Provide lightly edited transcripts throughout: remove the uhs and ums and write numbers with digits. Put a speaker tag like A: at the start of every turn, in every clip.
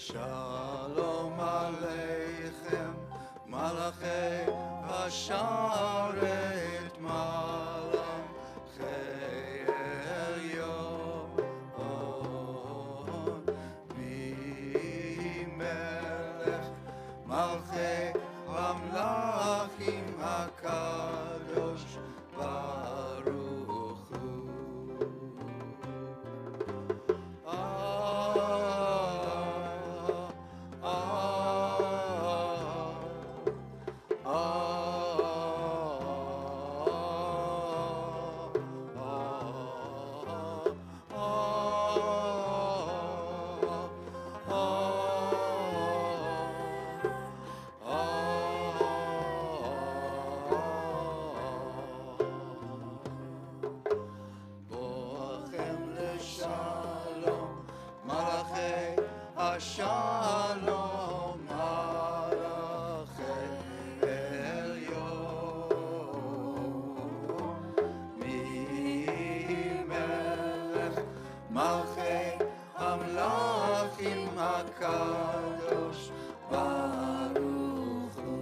A: Shalom Aleichem, Malachei Hasharet, Malachei Elyon, Melech Malchei Hamlachim HaKadosh Baruch Hu. Shalom Malachei Elyon, Melech Malchei Hamlachim HaKadosh Baruch Hu.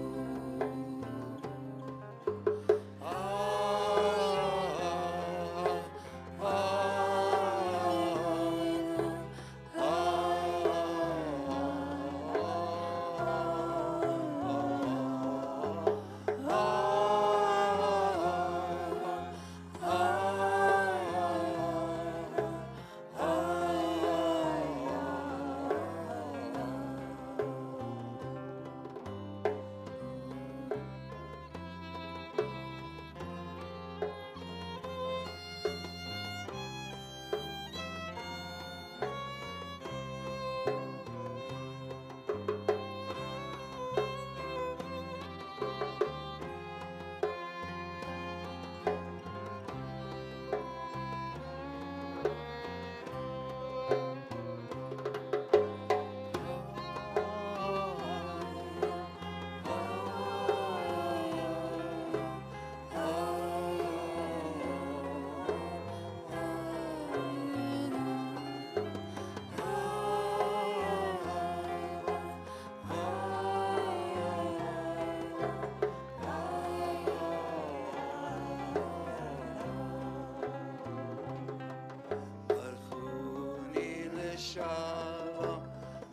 A: Shalom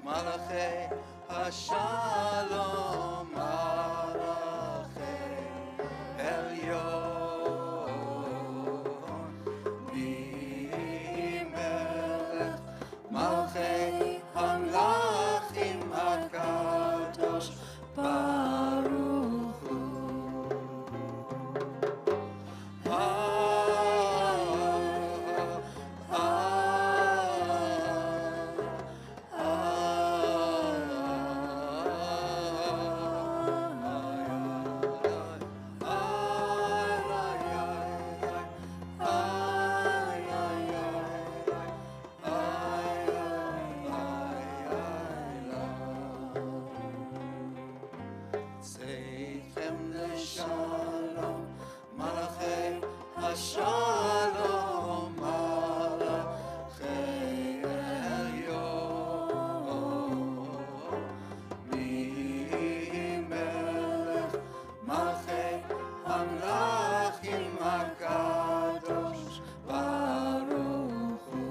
A: Malachei Hashalom Malachei Elyon, Melech Malchei Hamlachim HaKadosh Baruch Hu. Seichem Shalom Malachei Hashalom Malachei Elyon, Melech Malchei Hamlachim HaKadosh Baruch Hu.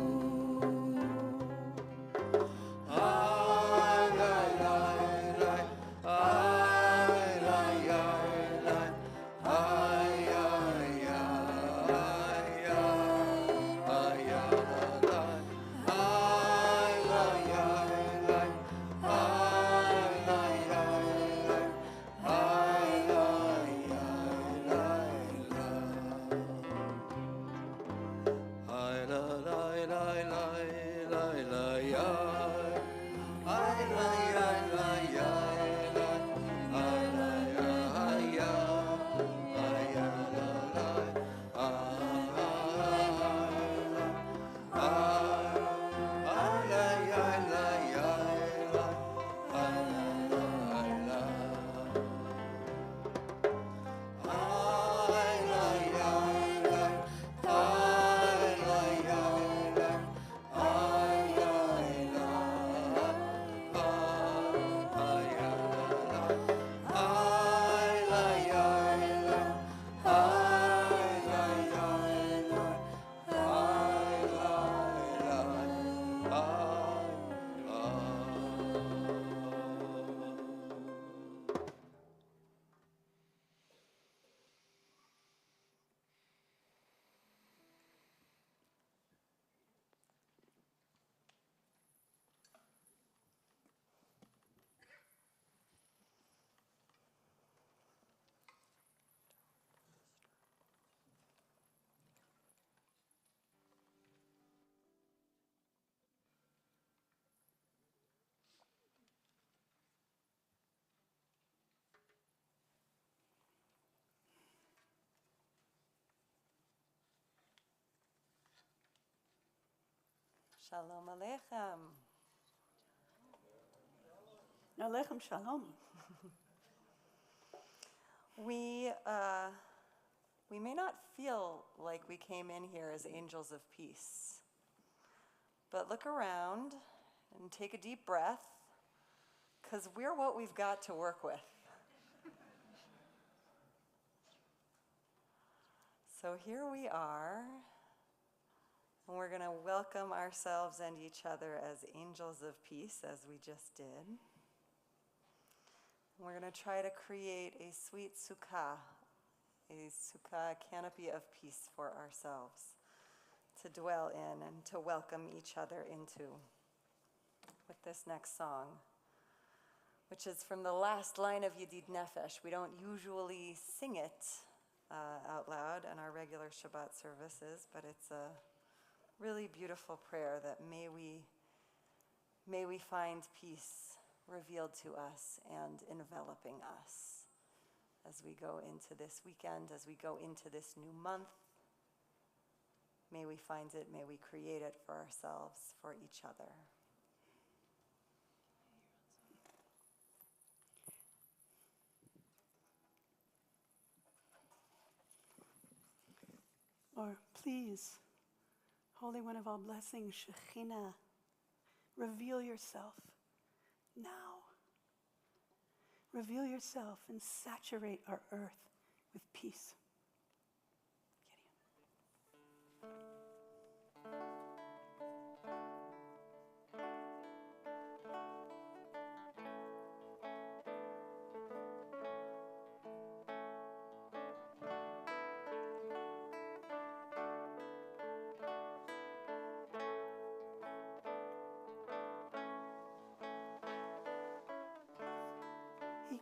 B: Shalom Aleichem.
C: Aleichem shalom.
B: We may not feel like we came in here as angels of peace, but look around and take a deep breath, because we're what we've got to work with. So here we are, and we're going to welcome ourselves and each other as angels of peace, as we just did. And we're going to try to create a sweet sukkah, a canopy of peace for ourselves to dwell in and to welcome each other into with this next song, which is from the last line of Yedid Nefesh. We don't usually sing it out loud in our regular Shabbat services, but it's a really beautiful prayer that may we find peace revealed to us and enveloping us as we go into this weekend, as we go into this new month. May we find it, may we create it for ourselves, for each other.
C: Or please, Holy One of all blessings, Shekhinah, reveal yourself now. Reveal yourself and saturate our earth with peace.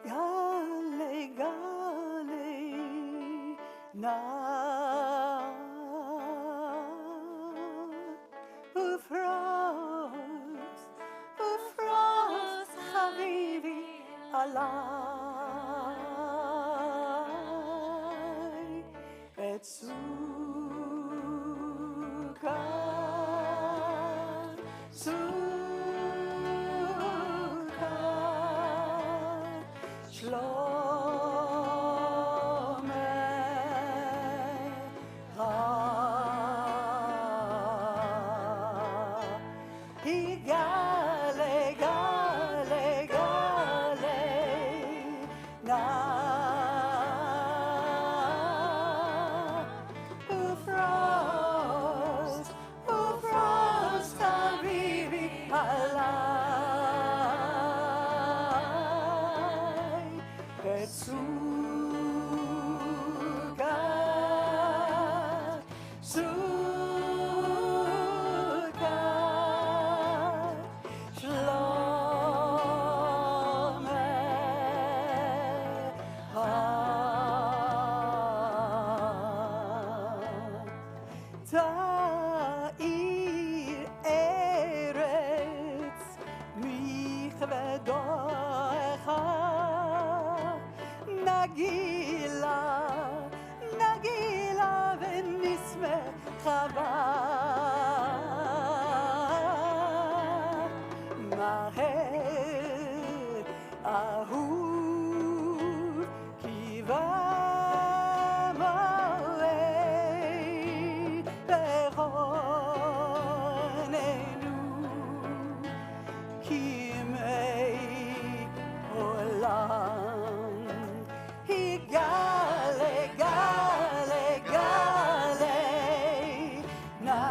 C: Gale, gale, na ufros, habibi, alay, et na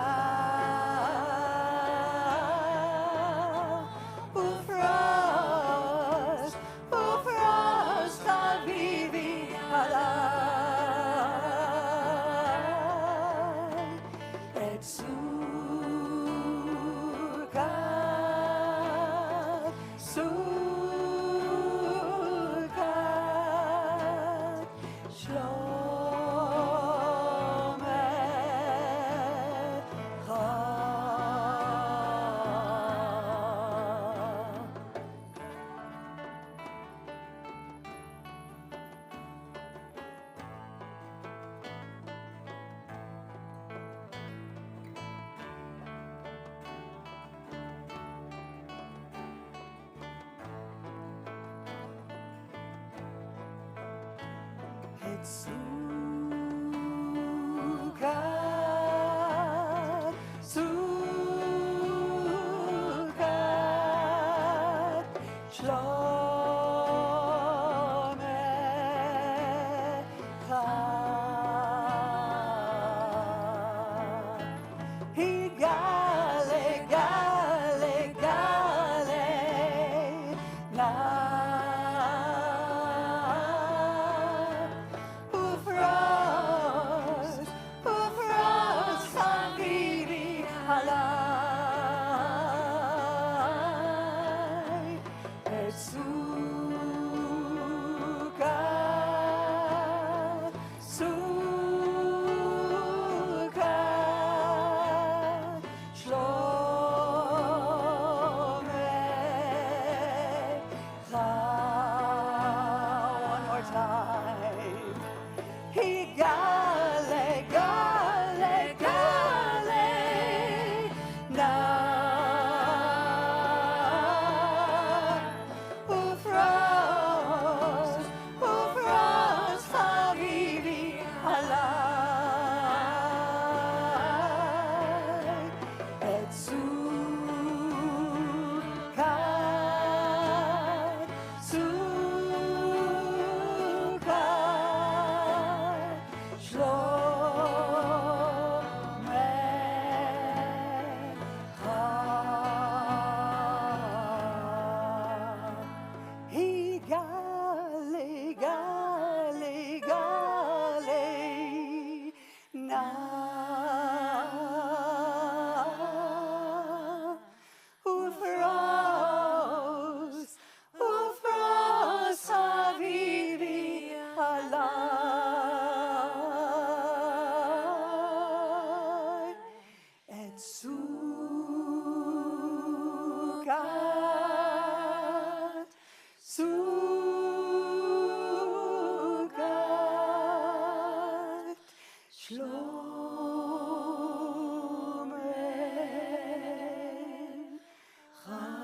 C: Sukkot, Sukkot, Shalom Echad. Higale, gale, gale, na. Ufros, ufros, habibi, halai. Et Sukkot, Sukkot, Shalom Echad. One more time. Higale, gale, gale, na. Ufros, ufros, habibi, halai. Et Sukkot, Sukkot, Shalom Echad. Higale, gale, gale, na. Ufros, ufros, habibi, halai. Et Sukkot, Sukkot, Shalom Echad.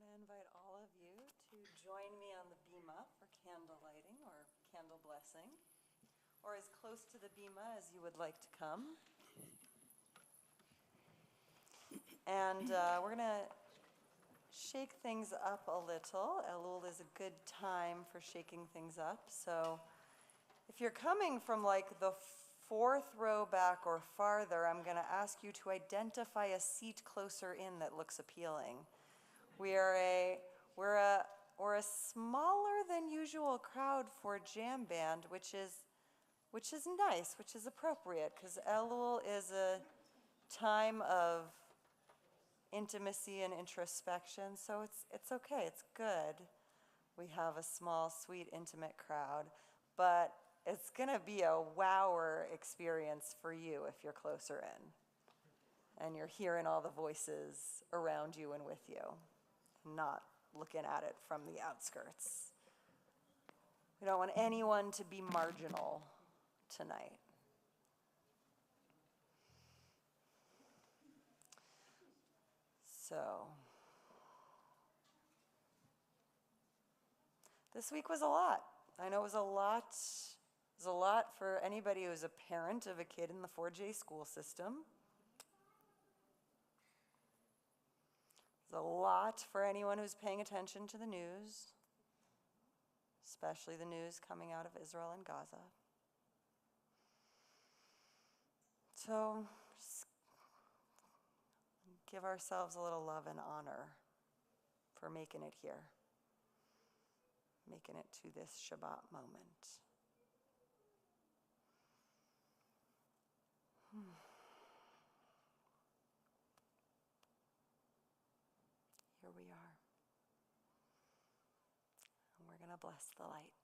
B: I'm going to invite all of you to join me on the bima for candle lighting or candle blessing, or as close to the bima as you would like to come. And we're going to shake things up a little. Elul is a good time for shaking things up. So if you're coming from like the fourth row back or farther, I'm going to ask you to identify a seat closer in that looks appealing. We're a smaller than usual crowd for jam band, which is nice, which is appropriate, because Elul is a time of intimacy and introspection, so it's okay, it's good. We have a small, sweet, intimate crowd, but it's gonna be a wower experience for you if you're closer in, and you're hearing all the voices around you and with you, not looking at it from the outskirts. We don't want anyone to be marginal tonight. So, This week was a lot. I know it was a lot. It was a lot for anybody who's a parent of a kid in the 4J school system. It's a lot for anyone who's paying attention to the news, especially the news coming out of Israel and Gaza. So just give ourselves a little love and honor for making it here, making it to this Shabbat moment. Here we are. And we're going to bless the light.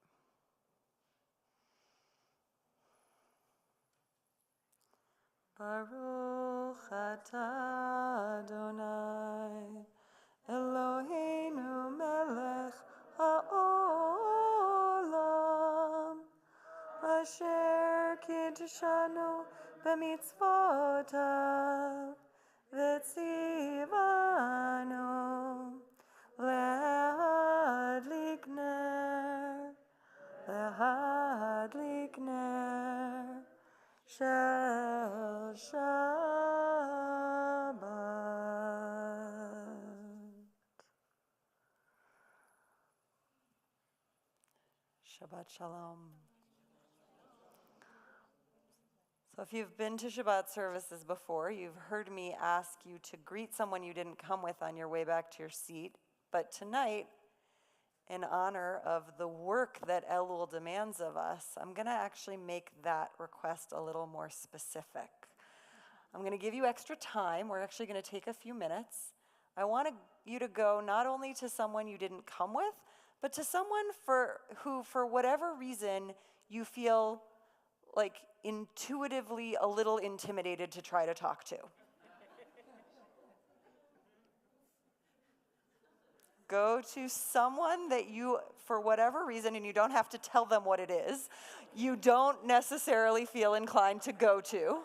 B: Baruch atah Adonai Eloheinu melech haolam asher kiddushanu b'mitzvotav v'tzivanu להדליק נר של Shabbat Shalom. So if you've been to Shabbat services before, you've heard me ask you to greet someone you didn't come with on your way back to your seat. But tonight, in honor of the work that Elul demands of us, I'm going to actually make that request a little more specific. I'm going to give you extra time. We're actually going to take a few minutes. I want you to go not only to someone you didn't come with, but to someone who, for whatever reason, you feel like intuitively a little intimidated to try to talk to. Go to someone that you, for whatever reason, and you don't have to tell them what it is, you don't necessarily feel inclined to go to.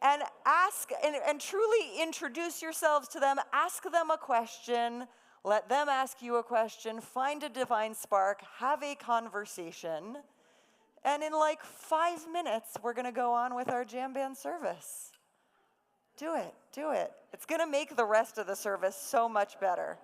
B: And ask, and truly introduce yourselves to them. Ask them a question. Let them ask you a question. Find a divine spark. Have a conversation. And in like 5 minutes, we're going to go on with our jam band service. Do it. Do it. It's going to make the rest of the service so much better.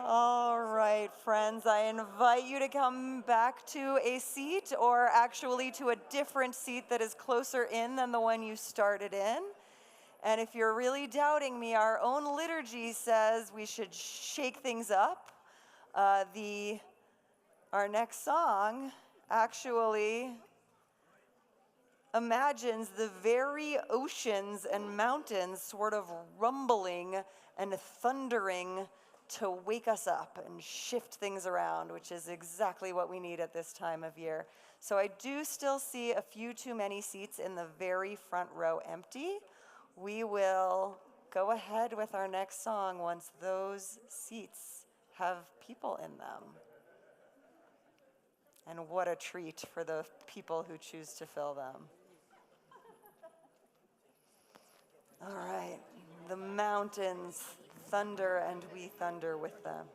B: All right, friends, I invite you to come back to a seat, or actually to a different seat that is closer in than the one you started in. And if you're really doubting me, our own liturgy says we should shake things up. Our next song actually imagines the very oceans and mountains sort of rumbling and thundering to wake us up and shift things around, which is exactly what we need at this time of year. So I do still see a few too many seats in the very front row empty. We will go ahead with our next song once those seats have people in them. And what a treat for the people who choose to fill them. All right, the mountains thunder and we thunder with them.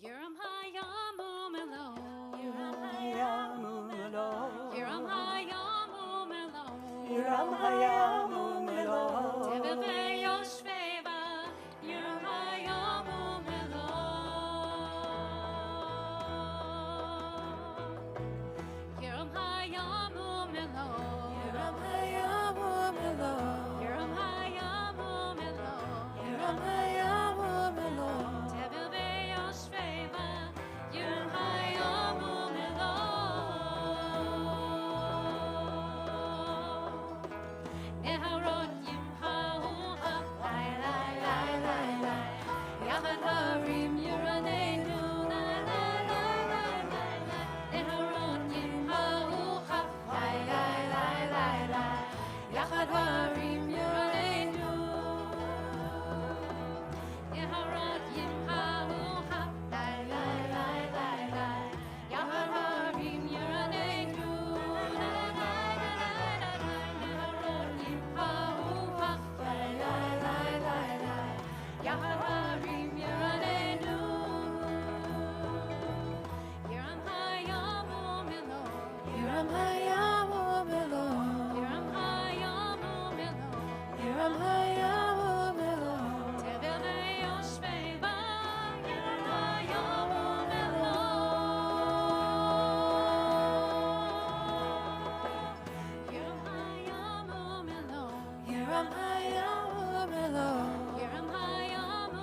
D: Yuram hayamu melo.
C: Yuram hayamu melo.
D: Yuram hayamu melo.
C: Yuram hayamu melo.
D: Teveve yoshveva. Yuram hayamu melo. Yuram hayamu melo.
C: Yuram hayamu melo.
D: Yuram hayamu melo.
C: Yuram hayamu melo.
D: Teveve yoshveva. Yuram hayamu melo. Neharot yimhau ha. Lai lai lai lai lai. Yachad harim yiraneinu. Lai lai lai lai lai lai. Neharot yimhau ha. Lai lai lai lai lai. Yachad harim yiraneinu. Neharot yimhau ha. Lai lai lai lai lai. Yachad harim yiraneinu. Lai lai lai lai lai. Neharot yimhau ha. Lai lai lai lai lai. Yachad harim yiraneinu. Yiram hayamu melo.
C: Yuram hayamu melo.
D: Yiram hayamu melo.
C: Yuram hayamu melo.
D: Teveve yoshveva. Yiram hayamu melo. Yiram hayamu melo.
C: Yuram hayamu melo.
D: Yiram hayamu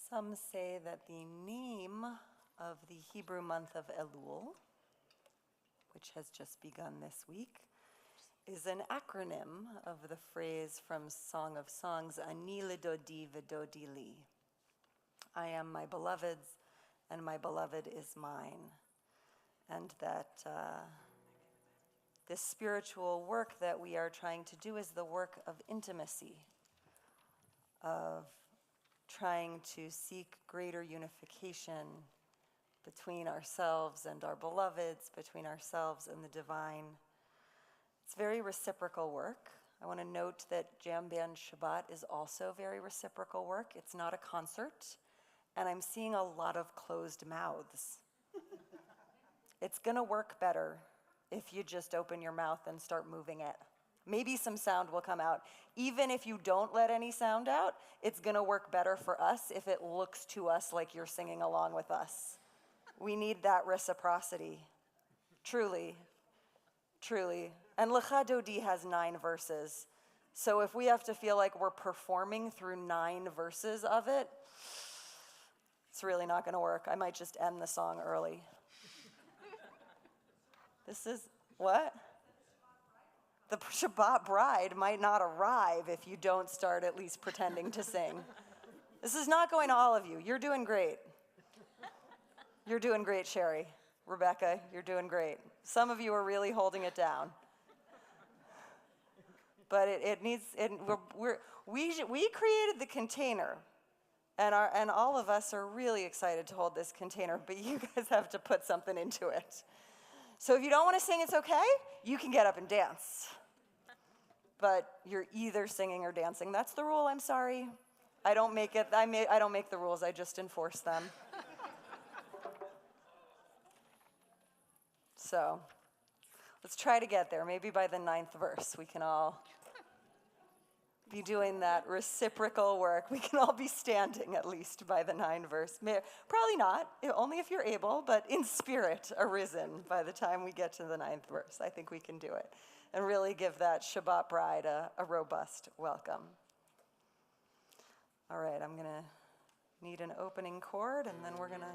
B: Some say that the name of the Hebrew month of Elul, which has just begun this week, is an acronym of the phrase from Song of Songs, Ani ledodi v'dodi li. I am my beloved's, and my beloved is mine. And that this spiritual work that we are trying to do is the work of intimacy, of trying to seek greater unification between ourselves and our beloveds, between ourselves and the divine. It's very reciprocal work. I want to note that Jam Band Shabbat is also very reciprocal work. It's not a concert, and I'm seeing a lot of closed mouths. It's going to work better if you just open your mouth and start moving it. Maybe some sound will come out. Even if you don't let any sound out, it's going to work better for us if it looks to us like you're singing along with us. We need that reciprocity. Truly, truly. And Lecha Dodi has 9 verses. So if we have to feel like we're performing through 9 verses of it, it's really not going to work. I might just end the song early. This is, what? The Shabbat bride might not arrive if you don't start at least pretending to sing. This is not going to all of you. You're doing great. You're doing great, Sherry. Rebecca, you're doing great. Some of you are really holding it down. But we created the container, and all of us are really excited to hold this container, but you guys have to put something into it. So if you don't want to sing, it's okay. You can get up and dance. But you're either singing or dancing. That's the rule, I'm sorry. I don't make the rules, I just enforce them. So let's try to get there. Maybe by the 9th verse, we can all be doing that reciprocal work. We can all be standing at least by the 9th verse. Probably not, only if you're able, but in spirit arisen by the time we get to the 9th verse. I think we can do it and really give that Shabbat bride a robust welcome. All right, I'm going to need an opening chord, and then we're going to...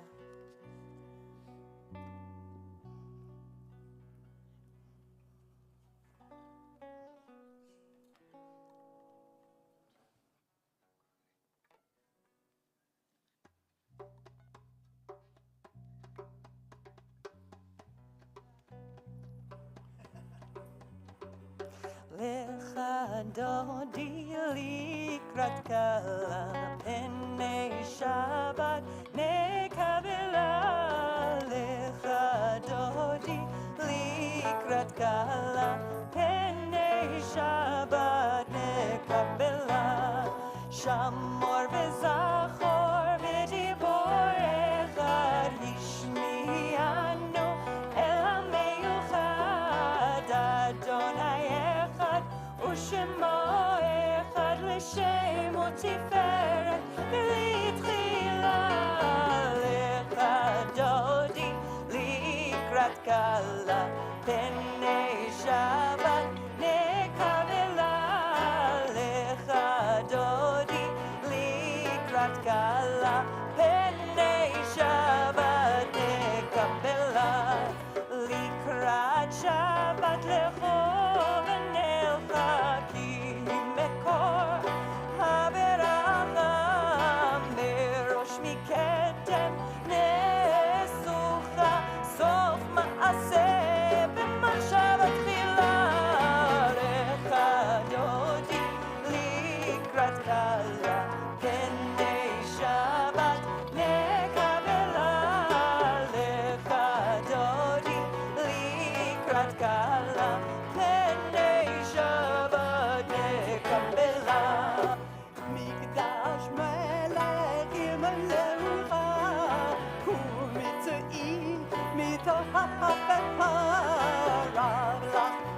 B: Lecha dodi likrat kala pnei Shabbat nekabela. Lecha dodi likrat kala pnei Shabbat nekabela. Shamor v'zachor v'dibor echad hishmianu el ha'meyuchad Adonai ושמו אחד לשם ותפארת ולתחילה. לך דודי לקראת כלה פני שבת נקבלה. לך דודי לקראת כלה פני שבת נקבלה. לקראת שבת לכו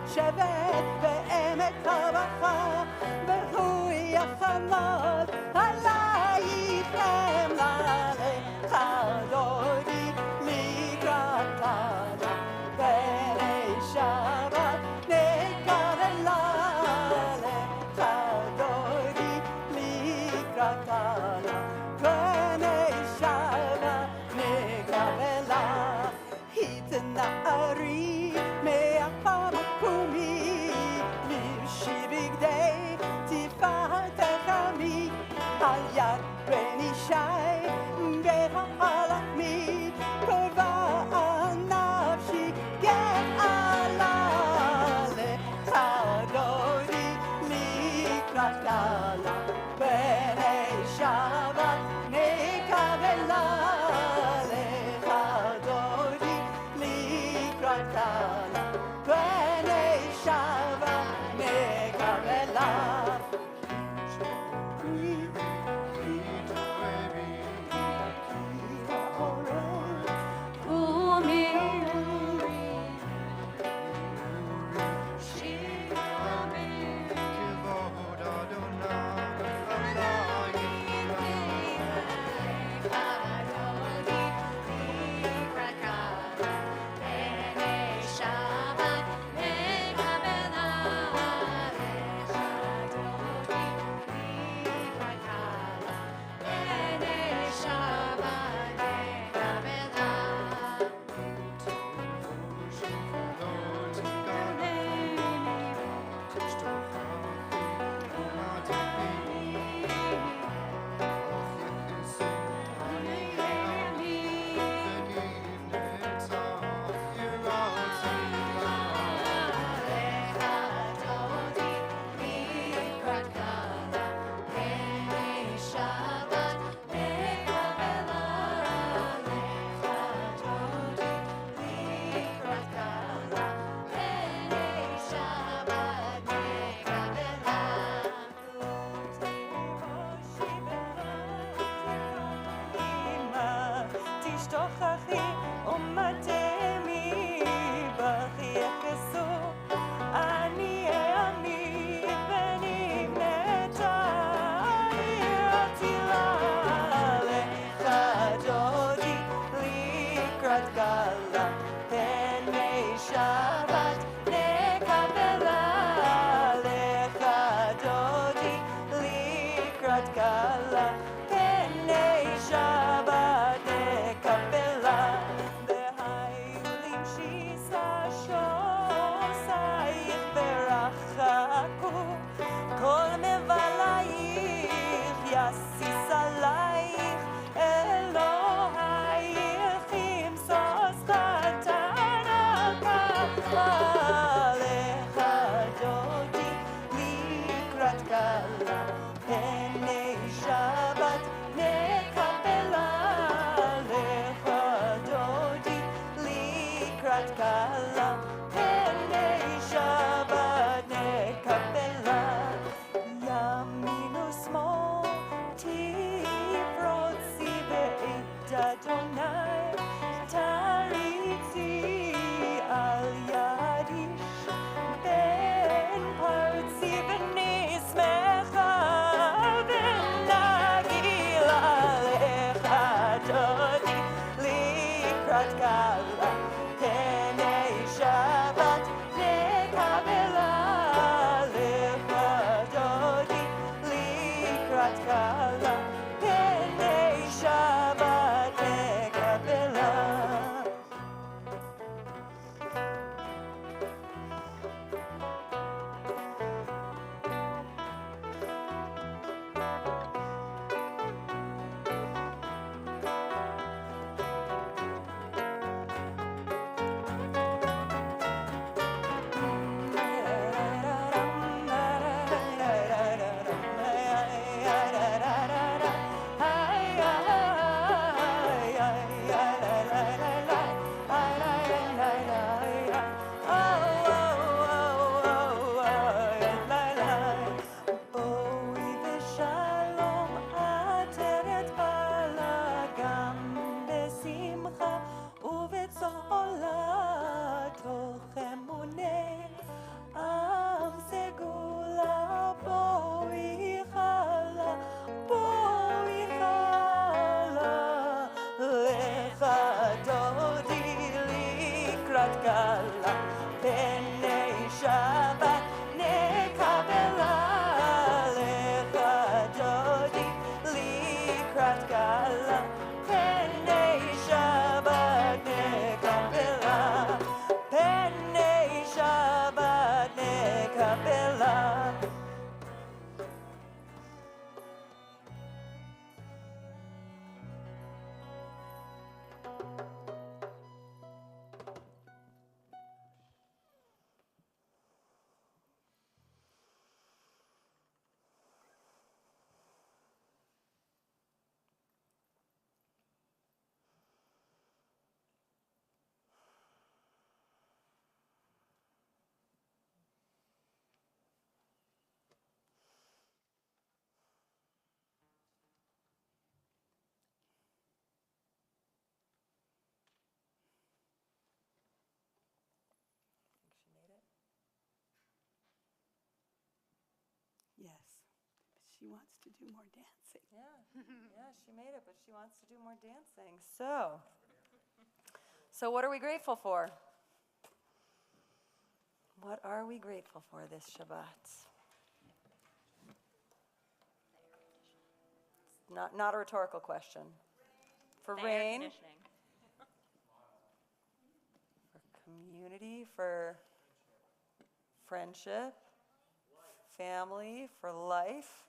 B: שבת בעמק הרווחה, והוא יחמוד עלייך למעלה. לך דודי לקראת כלה פני שבת
E: נערי מהמקומי, לבשי בגדי תפארתך עמי, על יד בן ישי בהעלמי, קרבה על נפשי גאלה, לך דודי לקראת גאלה, בני שבת נקבלה, לך דודי לקראת גאלה, בני שבת נקבלה. תשתוכחי ומתמי בכי יחסו, אני עמי ונבנתה עיר עתילה, לך דודי לקראת גאלה, פני שבת נקבלה, לך דודי לקראת גאלה, פני שבת נקבלה, והיולים שיסה שוסייך ורחקו, כל מבלייך יסיס עלייך, אלוהייך ימסוס חתן הקהל, לך דודי לקראת גאלה, פני שבת נקבלה, לך דודי לקראת גאלה, פני שבת נקבלה, ימין ושמאל תפרוצי בעת אדוני, תריצי על יד איש בן פרצי ונשמחה ונגילה, לך דודי לקראת גאלה, פני שבת נקבלה, לך דודי לקראת גאלה, פני שבת נקבלה. בואי ושלום עטרת בעלה, גם בשמחה ובצהלה, תוך אמונה עם סגולה, בואי חלה, בואי חלה, לך דודי לקראת גאלה, פני שבת נקבלה, לך דודי לקראת גאלה, פני שבת נקבלה. she wants to do more dancing.
B: Yeah, she made it, but she wants to do more dancing. So what are we grateful for? What are we grateful for this Shabbat? Not a rhetorical question. For rain, for community, for friendship, family, for life,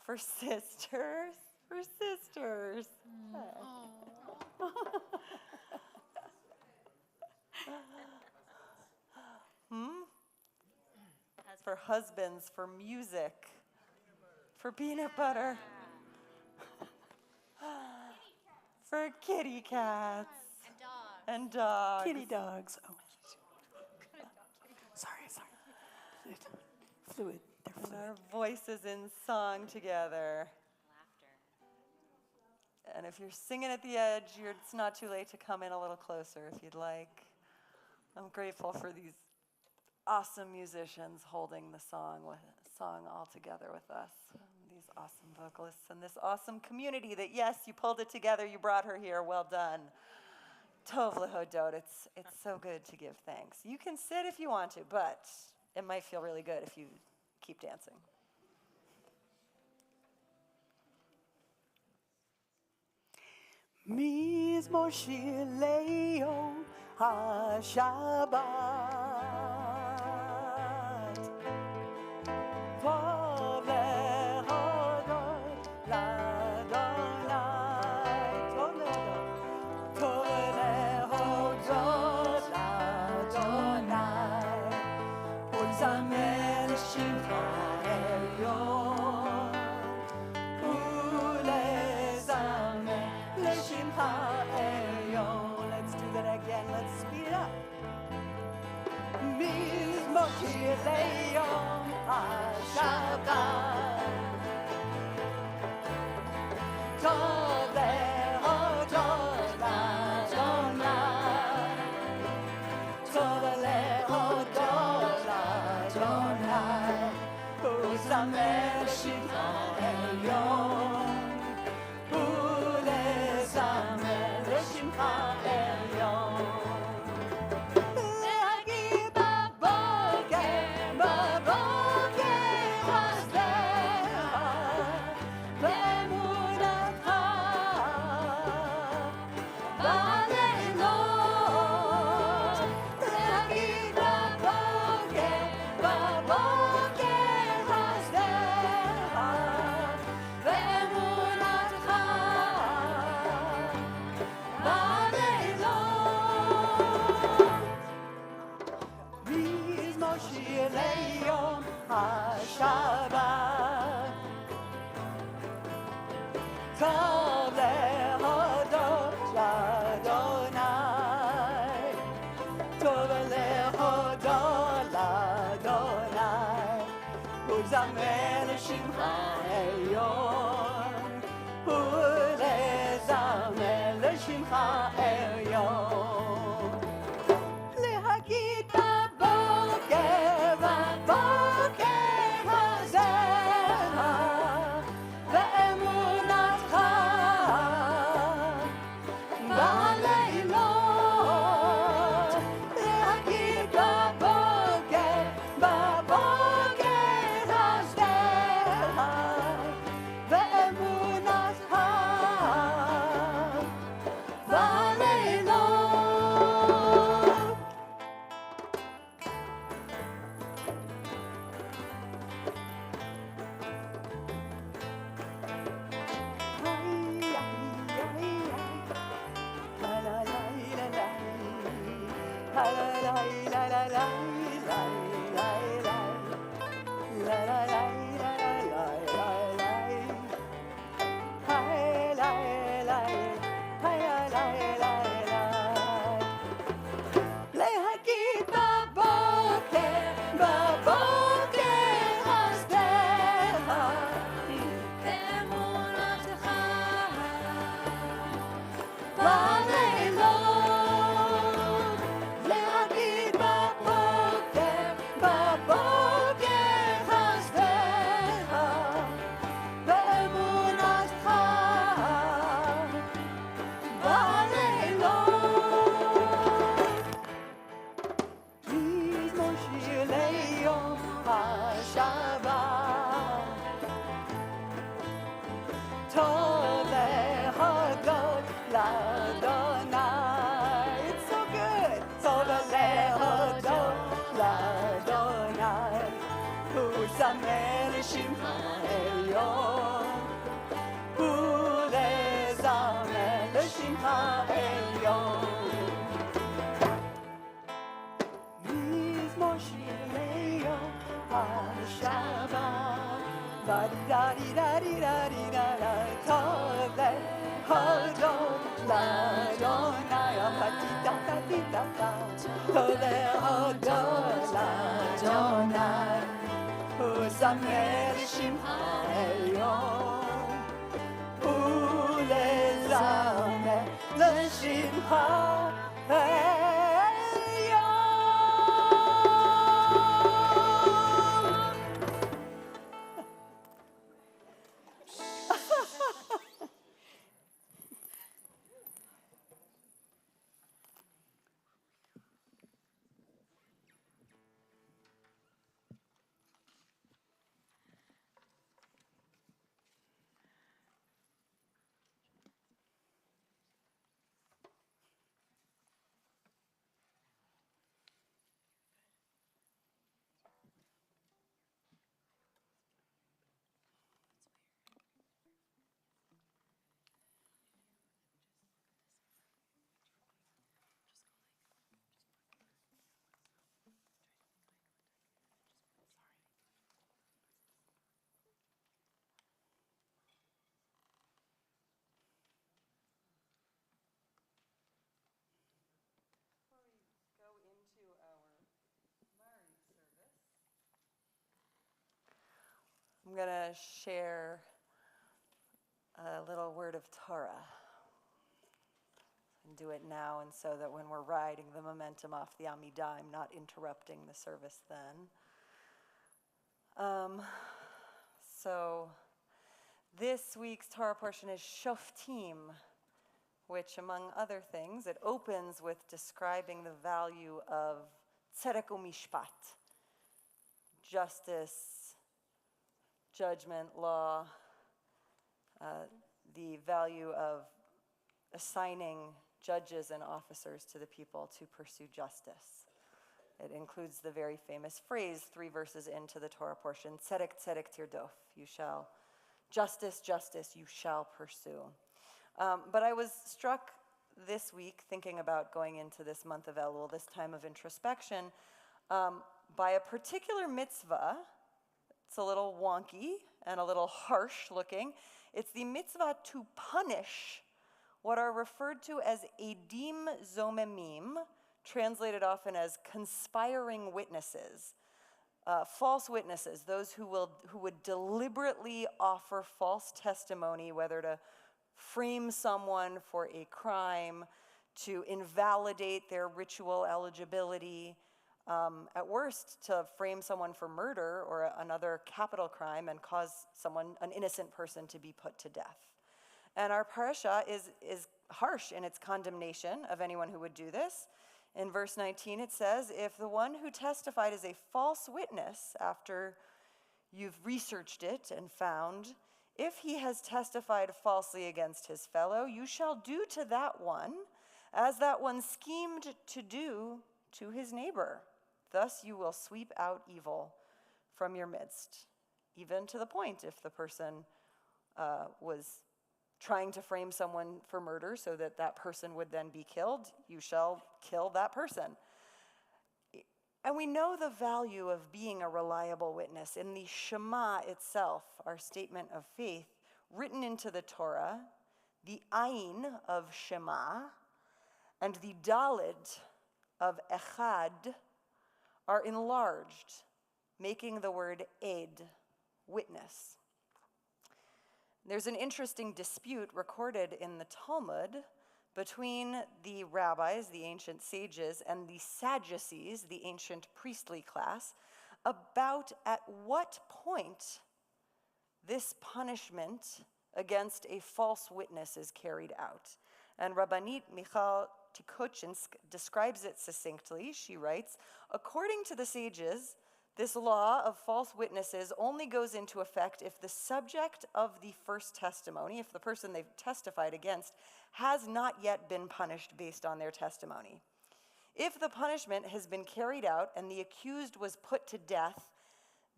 B: for sisters, for sisters. For husbands, for music, for peanut butter, for kitty cats and dogs.
E: Kitty dogs. Oh. Sorry. Fluid. They're
B: And
E: fluid.
B: our voices in song together. And if you're singing at the edge, it's not too late to come in a little closer if you'd like. I'm grateful for these awesome musicians holding the song all together with us. These awesome vocalists and this awesome community that, yes, you pulled it together, you brought her here, well done. Tov lehodot, it's so good to give thanks. You can sit if you want to, but it might feel really good if you keep dancing.
E: Mizmor shir le'yom HaShabbat Tov lehodot l'Adonai Tov lehodot l'Adonai ולזמר לשמך העליון ולזמר לשמך העליון. Let's do that again, let's speed it up. מזמור שיר ליום השבת טוב להודות לאדוני טוב להודות לאדוני ולזמר לשמך העליון ולזמר לשמך העליון. להגיד בבוקר חסדך ואמונתך בלילות. להגיד בבוקר חסדך ואמונתך בלילות. מזמור שיר ליום השבת טוב להודות לאדוני טוב להודות לאדוני ולזמר לשמך העליון ולזמר לשמך העליון. להגיד בבוקר חסדך ואמונתך בלילות. להגיד בבוקר חסדך ואמונתך בלילות. להגיד בבוקר חסדך ואמונתך בלילות. להגיד בבוקר shirleyo ha-Shabbat. Da-di-da-di-da-di-da-di-da-da, Tove Hadon Ladonai, Apati-da-da-di-da-da, Tove Hadon Ladonai, Uzamer Shimcha Elyon, Ulezamer L'Shimcha Elyon.
B: I'm going to share a little word of Torah and do it now, and so that when we're riding the momentum off the Amidah, I'm not interrupting the service then. So this week's Torah portion is Shoftim, which, among other things, it opens with describing the value of tzedek u'mishpat, justice, judgment, law, the value of assigning judges and officers to the people to pursue justice. It includes the very famous phrase 3 verses into the Torah portion, tzedek tzedek tirdof, you shall, justice, justice, you shall pursue. But I was struck this week, thinking about going into this month of Elul, this time of introspection, by a particular mitzvah. It's a little wonky and a little harsh looking. It's the mitzvah to punish what are referred to as edim zomemim, translated often as conspiring witnesses, false witnesses, those who would deliberately offer false testimony, whether to frame someone for a crime, to invalidate their ritual eligibility, at worst, to frame someone for murder or another capital crime and cause an innocent person to be put to death. And our parasha is harsh in its condemnation of anyone who would do this. In verse 19 it says, if the one who testified is a false witness after you've researched it and found, if he has testified falsely against his fellow, you shall do to that one as that one schemed to do to his neighbor. Thus you will sweep out evil from your midst, even to the point if the person was trying to frame someone for murder so that that person would then be killed, you shall kill that person. And we know the value of being a reliable witness. In the Shema itself, our statement of faith, written into the Torah, the Ayin of Shema and the Daled of Echad are enlarged, making the word Ed, witness. There's an interesting dispute recorded in the Talmud between the rabbis, the ancient sages, and the Sadducees, the ancient priestly class, about at what point this punishment against a false witness is carried out. And Rabbanit Michal Tikochinsk describes it succinctly. She writes, according to the sages, this law of false witnesses only goes into effect if the subject of the first testimony, if the person they've testified against, has not yet been punished based on their testimony. If the punishment has been carried out and the accused was put to death,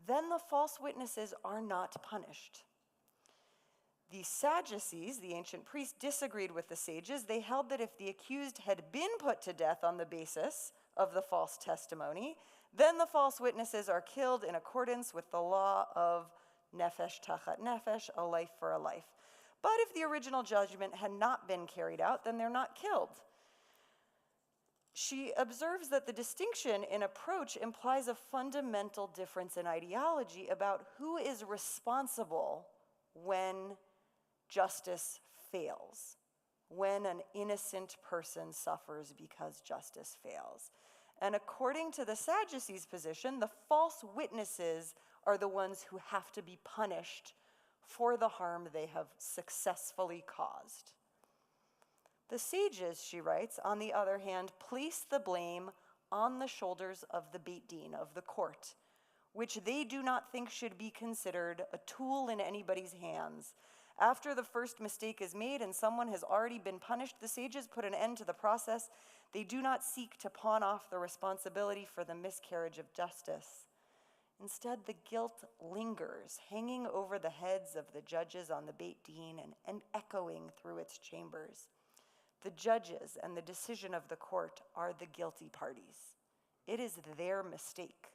B: then the false witnesses are not punished. The Sadducees, the ancient priests, disagreed with the sages. They held that if the accused had been put to death on the basis of the false testimony, Then the false witnesses are killed in accordance with the law of nefesh tachat nefesh, a life for a life. But if the original judgment had not been carried out, then they're not killed. She observes that the distinction in approach implies a fundamental difference in ideology about who is responsible when justice fails, when an innocent person suffers because justice fails. And according to the Sadducees' position, the false witnesses are the ones who have to be punished for the harm they have successfully caused. The sages, she writes, on the other hand, place the blame on the shoulders of the Beit Din, of the court, which they do not think should be considered a tool in anybody's hands. After the first mistake is made and someone has already been punished, the sages put an end to the process. They do not seek to pawn off the responsibility for the miscarriage of justice. Instead, the guilt lingers, hanging over the heads of the judges on the Beit Din and echoing through its chambers. The judges and the decision of the court are the guilty parties. It is their mistake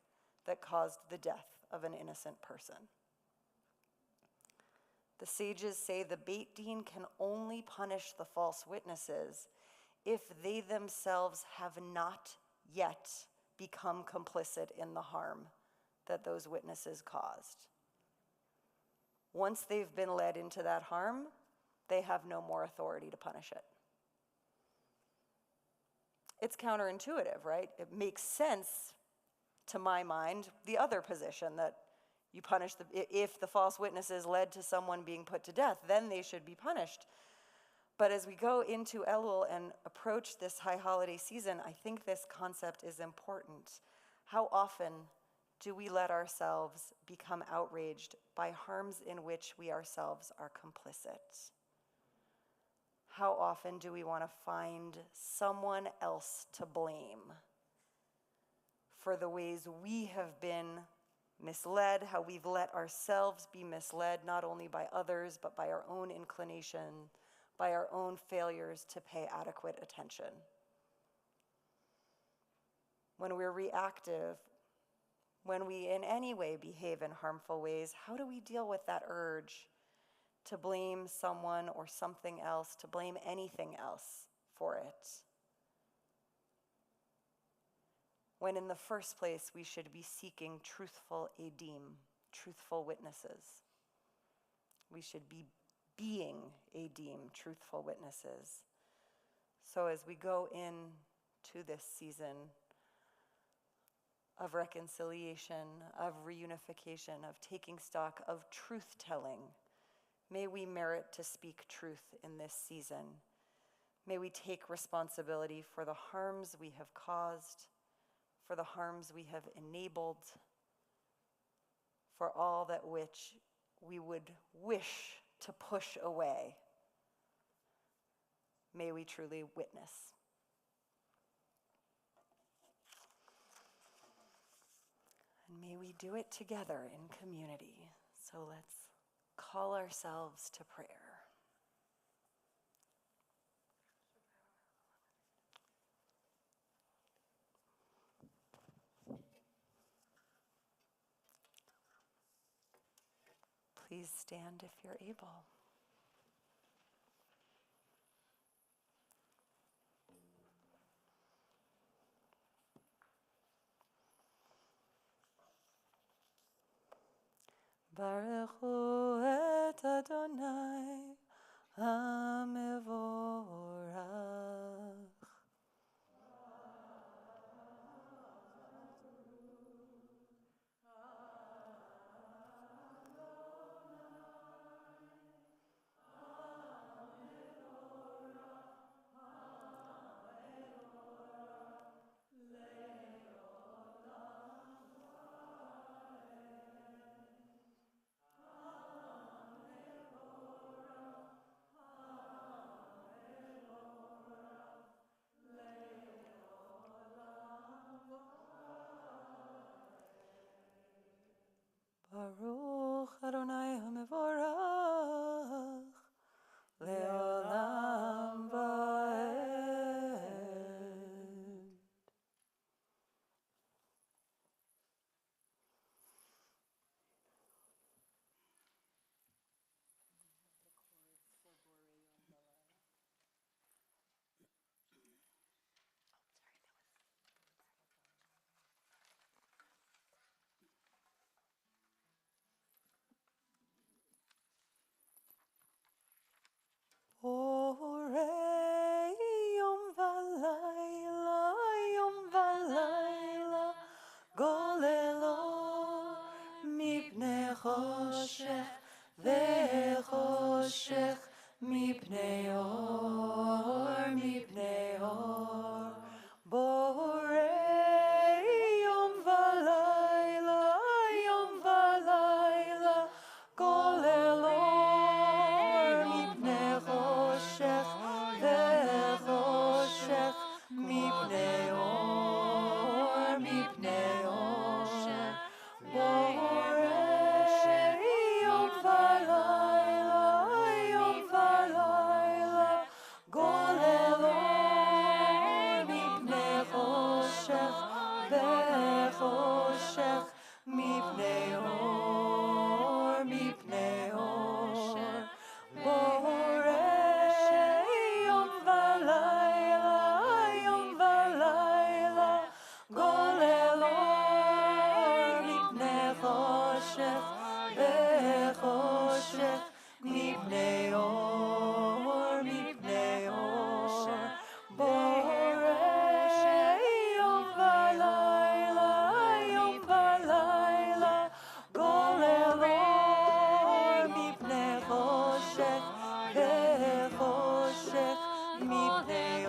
B: that caused the death of an innocent person. The sages say the Beit Din can only punish the false witnesses if they themselves have not yet become complicit in the harm that those witnesses caused. Once they've been led into that harm, they have no more authority to punish it. It's counterintuitive, right? It makes sense, to my mind, the other position that you punish if the false witnesses led to someone being put to death, then they should be punished. But as we go into Elul and approach this high holiday season, I think this concept is important. How often do we let ourselves become outraged by harms in which we ourselves are complicit? How often do we want to find someone else to blame for the ways we have been misled, how we've let ourselves be misled, not only by others, but by our own inclination, by our own failures to pay adequate attention? When we're reactive, when we in any way behave in harmful ways, how do we deal with that urge to blame someone or something else, to blame anything else for it, when in the first place we should be seeking truthful edim, truthful witnesses? We should be being edim, truthful witnesses. So as we go into this season of reconciliation, of reunification, of taking stock, of truth-telling, may we merit to speak truth in this season. May we take responsibility for the harms we have caused, for the harms we have enabled, for all that which we would wish to push away. May we truly witness. And may we do it together in community. So let's call ourselves to prayer. Please stand if you're able. Baruch hu et Adonai HaMevorach. Baruch Adonai HaMevorach Le'olam Va'ed.
E: Borei yom v'layla, golelo mipnei choshech vechoshech mipnei or. Borei yom v'layla, golelo mipnei choshech vechoshech mipnei or. Borei yom v'layla, golelo mipnei choshech vechoshech mipnei or. Borei yom v'layla, golelo mipnei choshech vechoshech mipnei or. Borei yom v'layla, golelo mipnei choshech vechoshech mipnei or.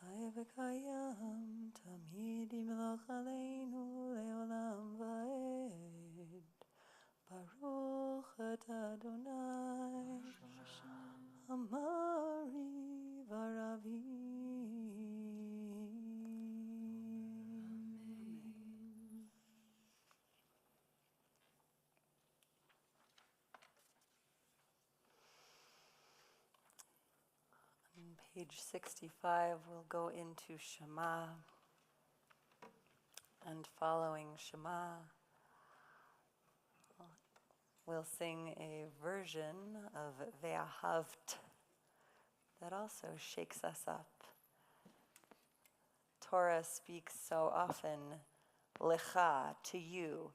E: חי וקיים, תמיד ימלוך עלינו לעולם ועד. ברוך אתה אדוני, אמרי ורבי. On page 65, we'll go into Shema. And following Shema, we'll sing a version of Ve'ahavt that also shakes us up. Torah speaks so often, lecha, to you,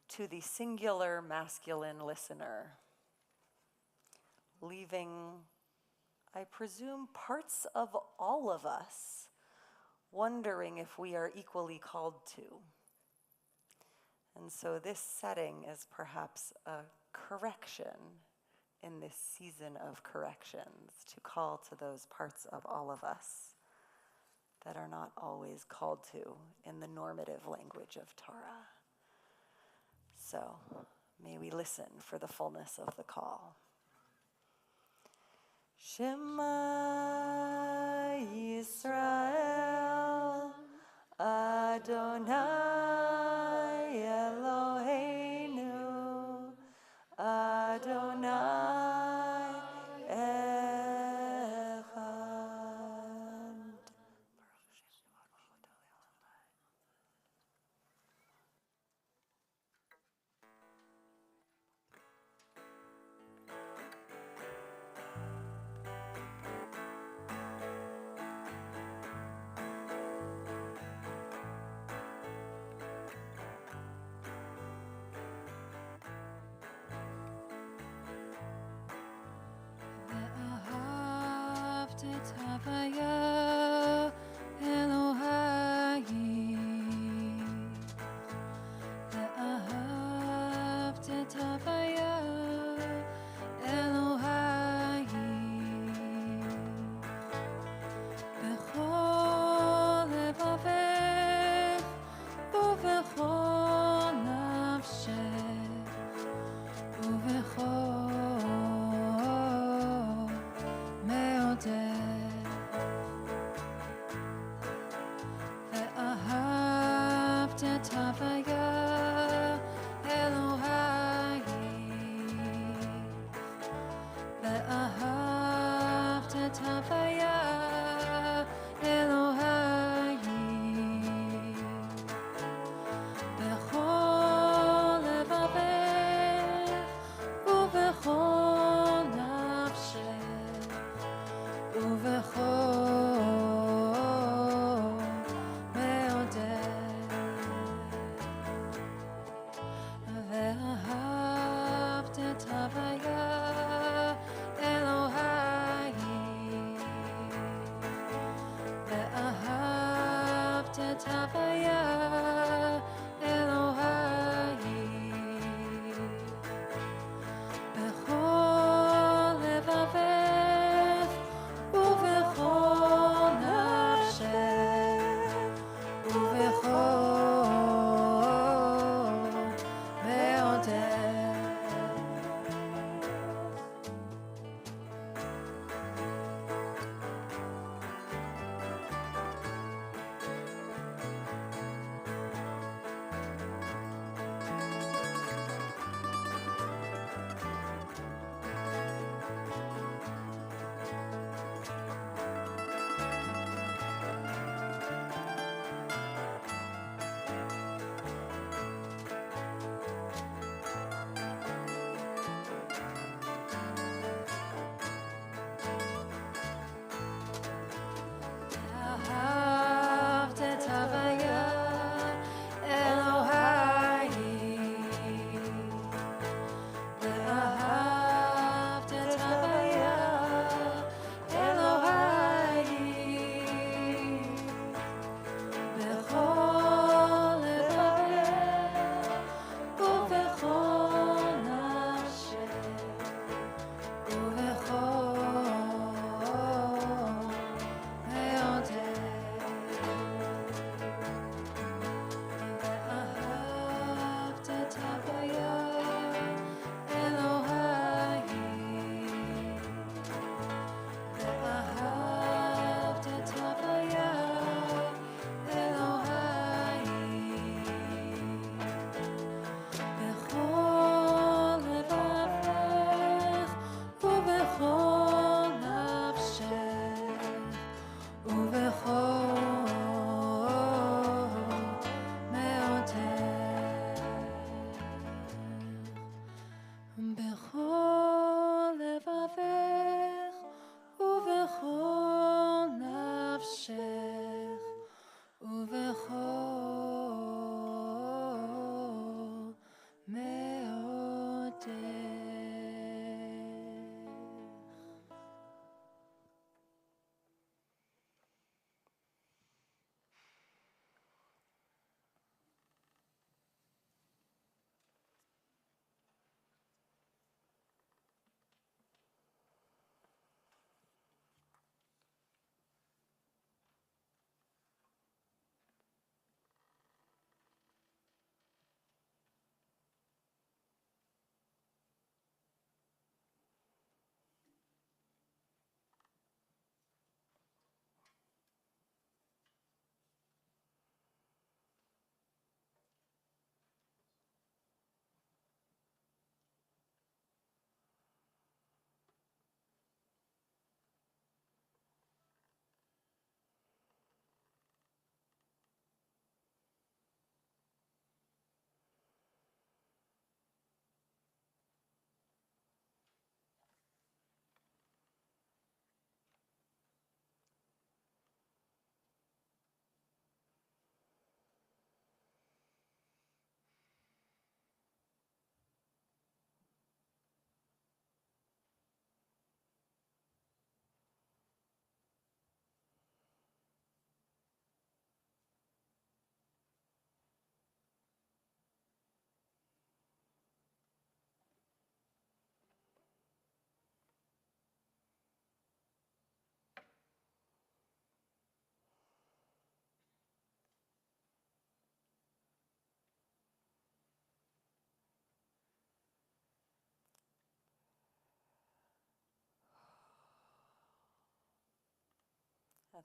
E: to the singular masculine listener, leaving, I presume, parts of all of us wondering if we are equally called to. And so this setting is perhaps a correction in this season of corrections, to call to those parts of all of us that are not always called to in the normative language of Torah. So may we listen for the fullness of the call. Shema Yisrael, Adonai Eloheinu, Adonai Echad.
C: ואהבת את הוויה אלוהי, ואהבת את הוויה אלוהי, בכל לבבך ובכל נפשך ובכל ואהבת את הוויה אלוהי,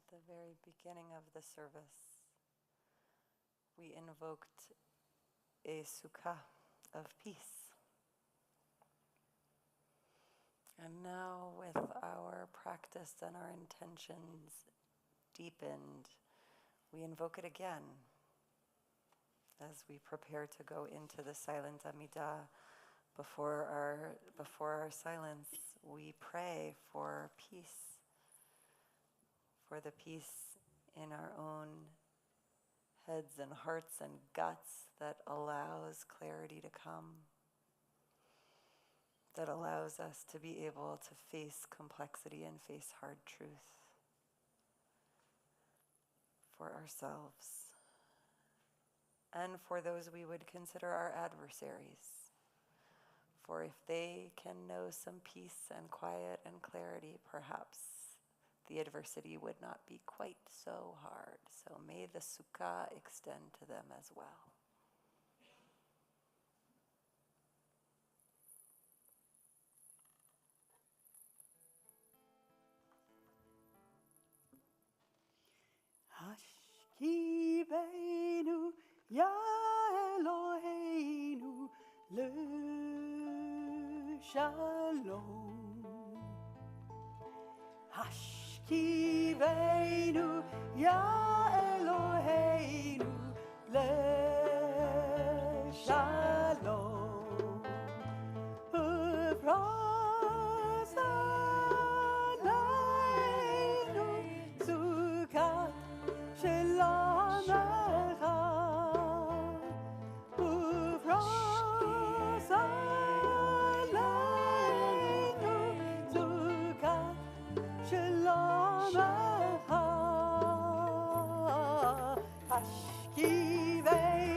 B: At the very beginning of the service, we invoked a sukkah of peace. And now, with our practice and our intentions deepened, we invoke it again. As we prepare to go into the silent Amidah, before our silence, we pray for peace, for the peace in our own heads and hearts and guts that allows clarity to come, that allows us to be able to face complexity and face hard truth for ourselves and for those we would consider our adversaries. For if they can know some peace and quiet and clarity, perhaps the adversity would not be quite so hard. So may the sukkah extend to them as well.
F: Hashkiveinu ya Eloheinu le shalom. Hashkiveinu ya Eloheinu le shalom. Uvrasaneinu sukkah Shalom Echa, Uvrasaneinu sukkah Shalom Echa, Hashkivei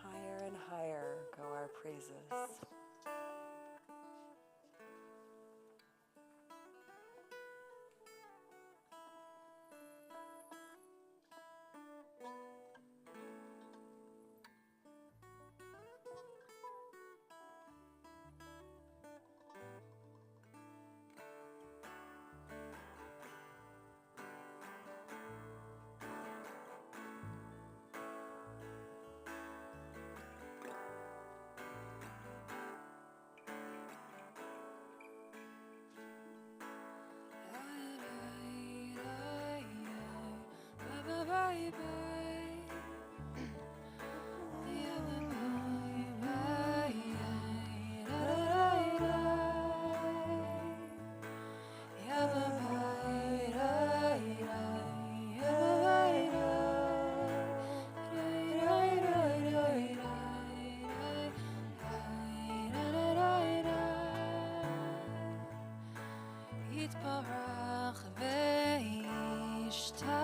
E: Higher and higher go our praises.
C: יתברך וישתבח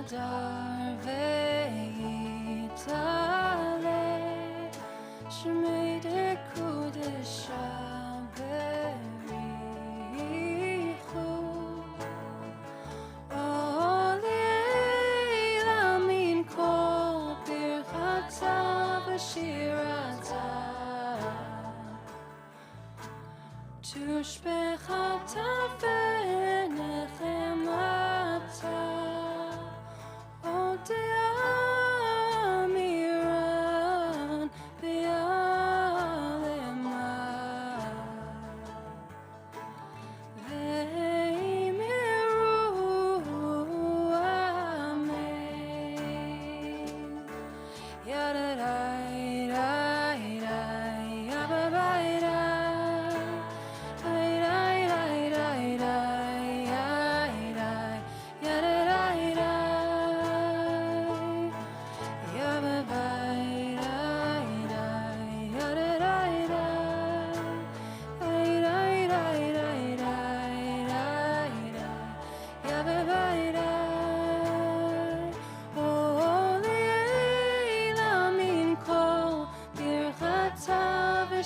C: Hadar ve'itale Shmei de Kudesha berichu All Leila min kol birchata v'shirata Tushbechata v'nechemata Odea miran v'yalema Ve'imiru amen Yadadai-dai-dai, yabba-bai-dai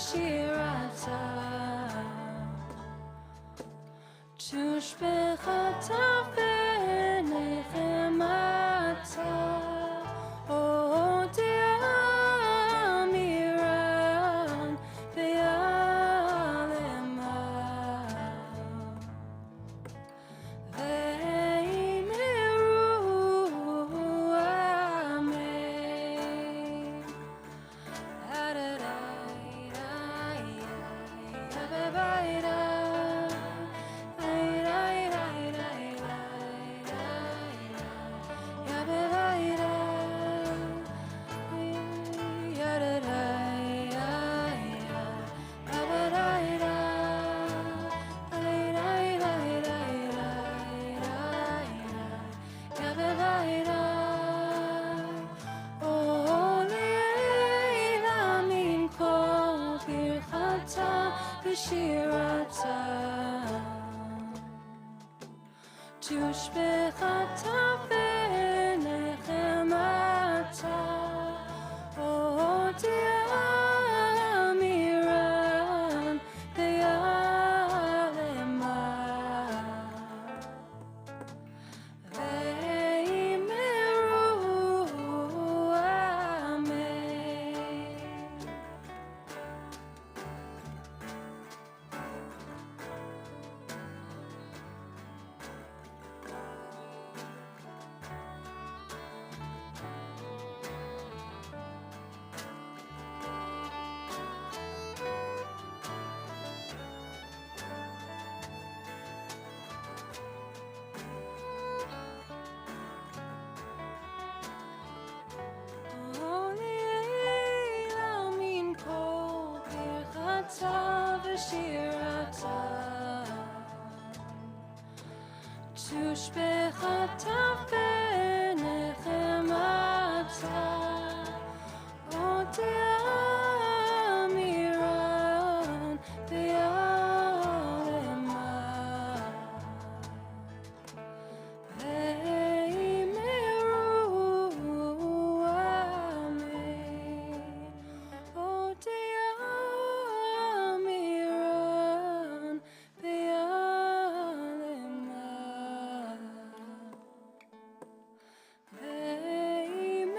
C: Shirata Tushbechata v'nechemata Odea miran v'yalema Ve'imiru amen Shirata Tushbechata v'nechemata Odea miran v'yalema Ve'imiru amen Tushbechata v'nechemata Odea miran v'yalema Ve'imiru amen Odea miran v'yalema Ve'imiru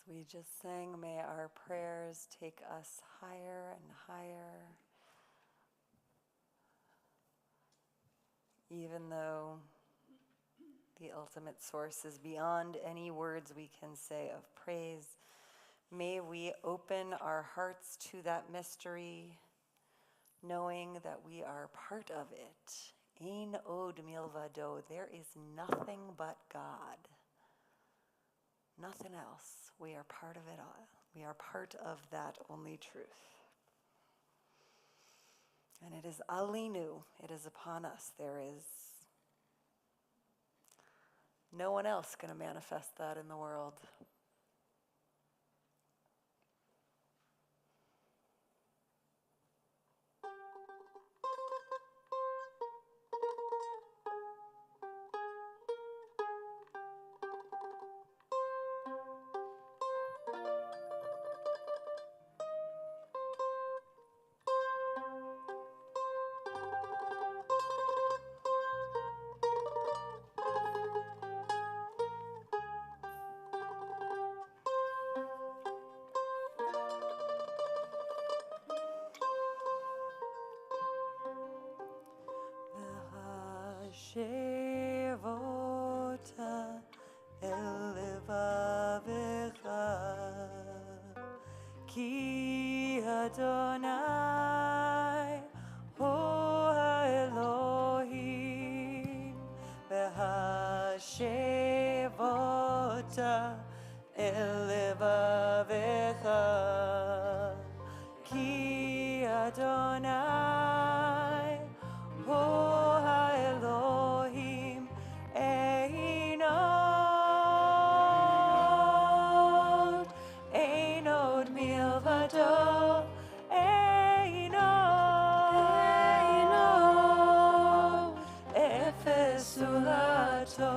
B: We just sang, may our prayers take us higher and higher, even though the ultimate source is beyond any words we can say of praise. May we open our hearts to that mystery, knowing that we are part of it. Ein od milvado, there is nothing but God. Nothing else. We are part of it all. We are part of that only truth. And it is Alinu. It is upon us. There is no one else going to manifest that in the world. Shevota elevavecha ki Adonai hu Elohim v'hashevota elevavecha ki Adonai hu Elohim Einod milvado, Einod, efes ulato,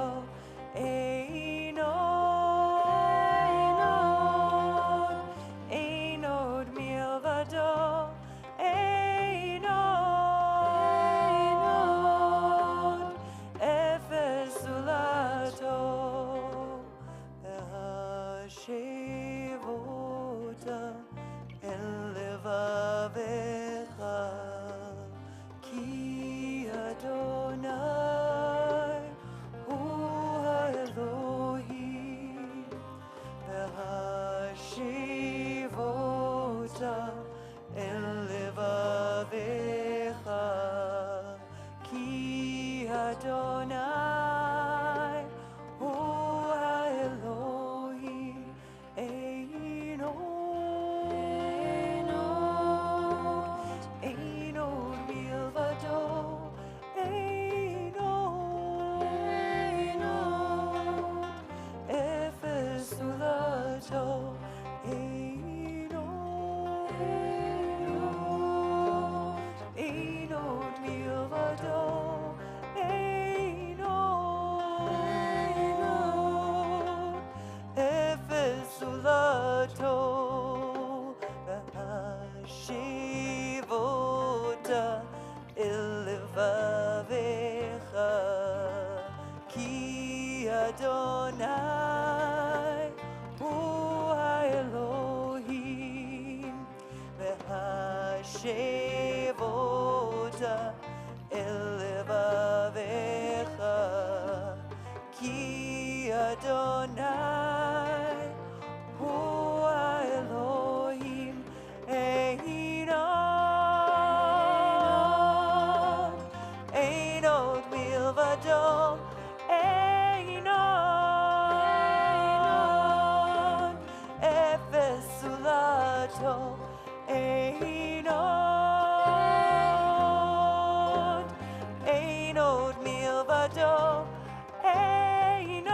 B: Einod milvado, Einod, efes ulato, Shevota elevavecha ki Adonai hu Elohim v'hashevota elevavecha ki Adonai hu Elohim Einod milvado, Einod, efes ulato, Einod milvado, Einod, efes ulato, Shevota elevavecha ki Adonai hu Elohim v'hashevota elevavecha ki Adonai hu Elohim Einod milvado, Einod, efes ulato, Einod milvado, Einod,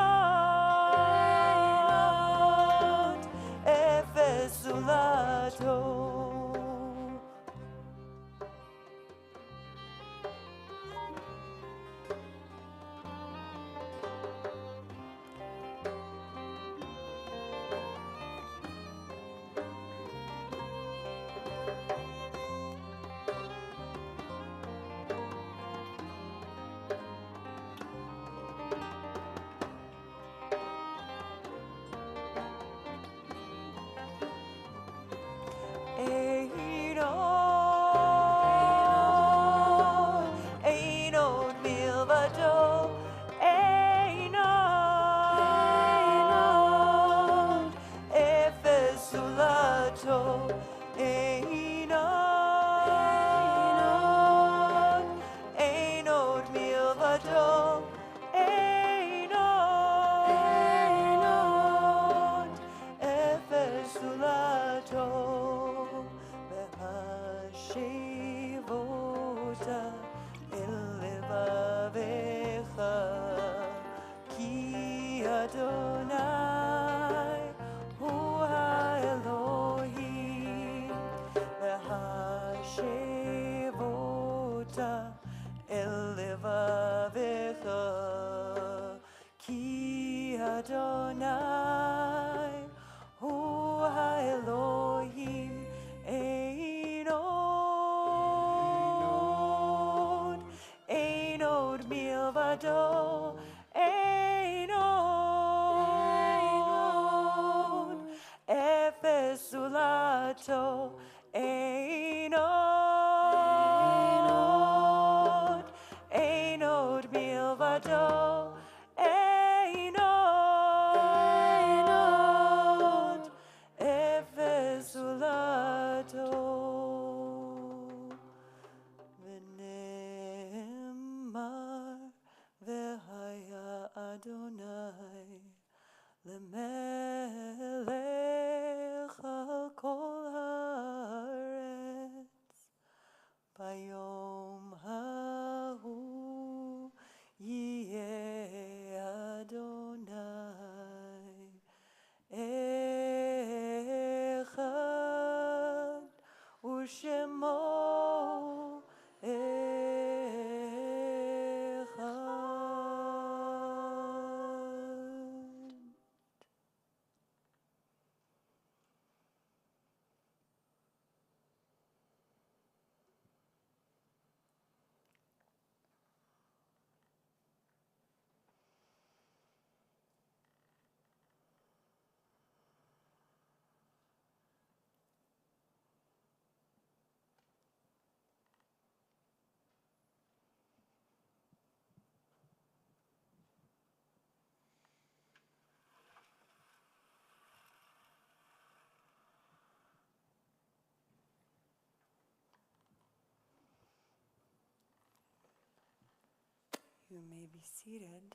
B: You may be seated.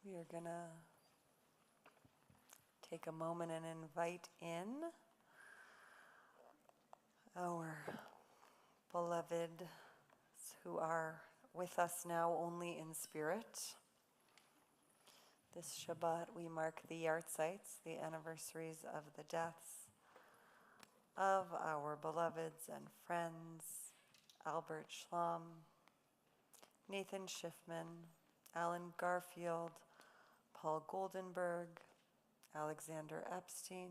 B: We are going to take a moment and invite in our beloved who are with us now only in spirit. This Shabbat we mark the yartzites, the anniversaries of the deaths of our beloveds and friends, Albert Schlamm, Nathan Schiffman, Alan Garfield, Paul Goldenberg, Alexander Epstein,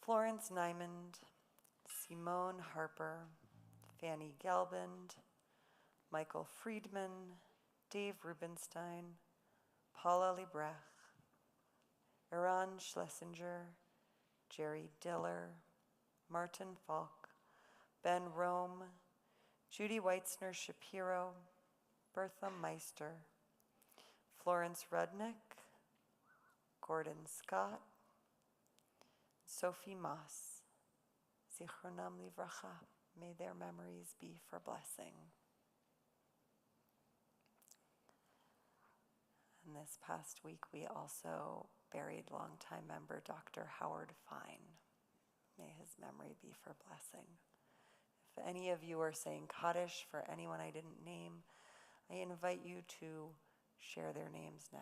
B: Florence Nymond, Simone Harper, Fanny Gelband, Michael Friedman, Dave Rubenstein, Paula Liebrecht, Eran Schlesinger, Jerry Diller, Martin Falk, Ben Rome, Judy Weitzner Shapiro, Bertha Meister, Florence Rudnick, Gordon Scott, Sophie Moss. Zichronam livracha. May their memories be for blessing. And this past week, we also buried longtime member Dr. Howard Fine. May his memory be for blessing. If any of you are saying Kaddish for anyone I didn't name, I invite you to share their names now.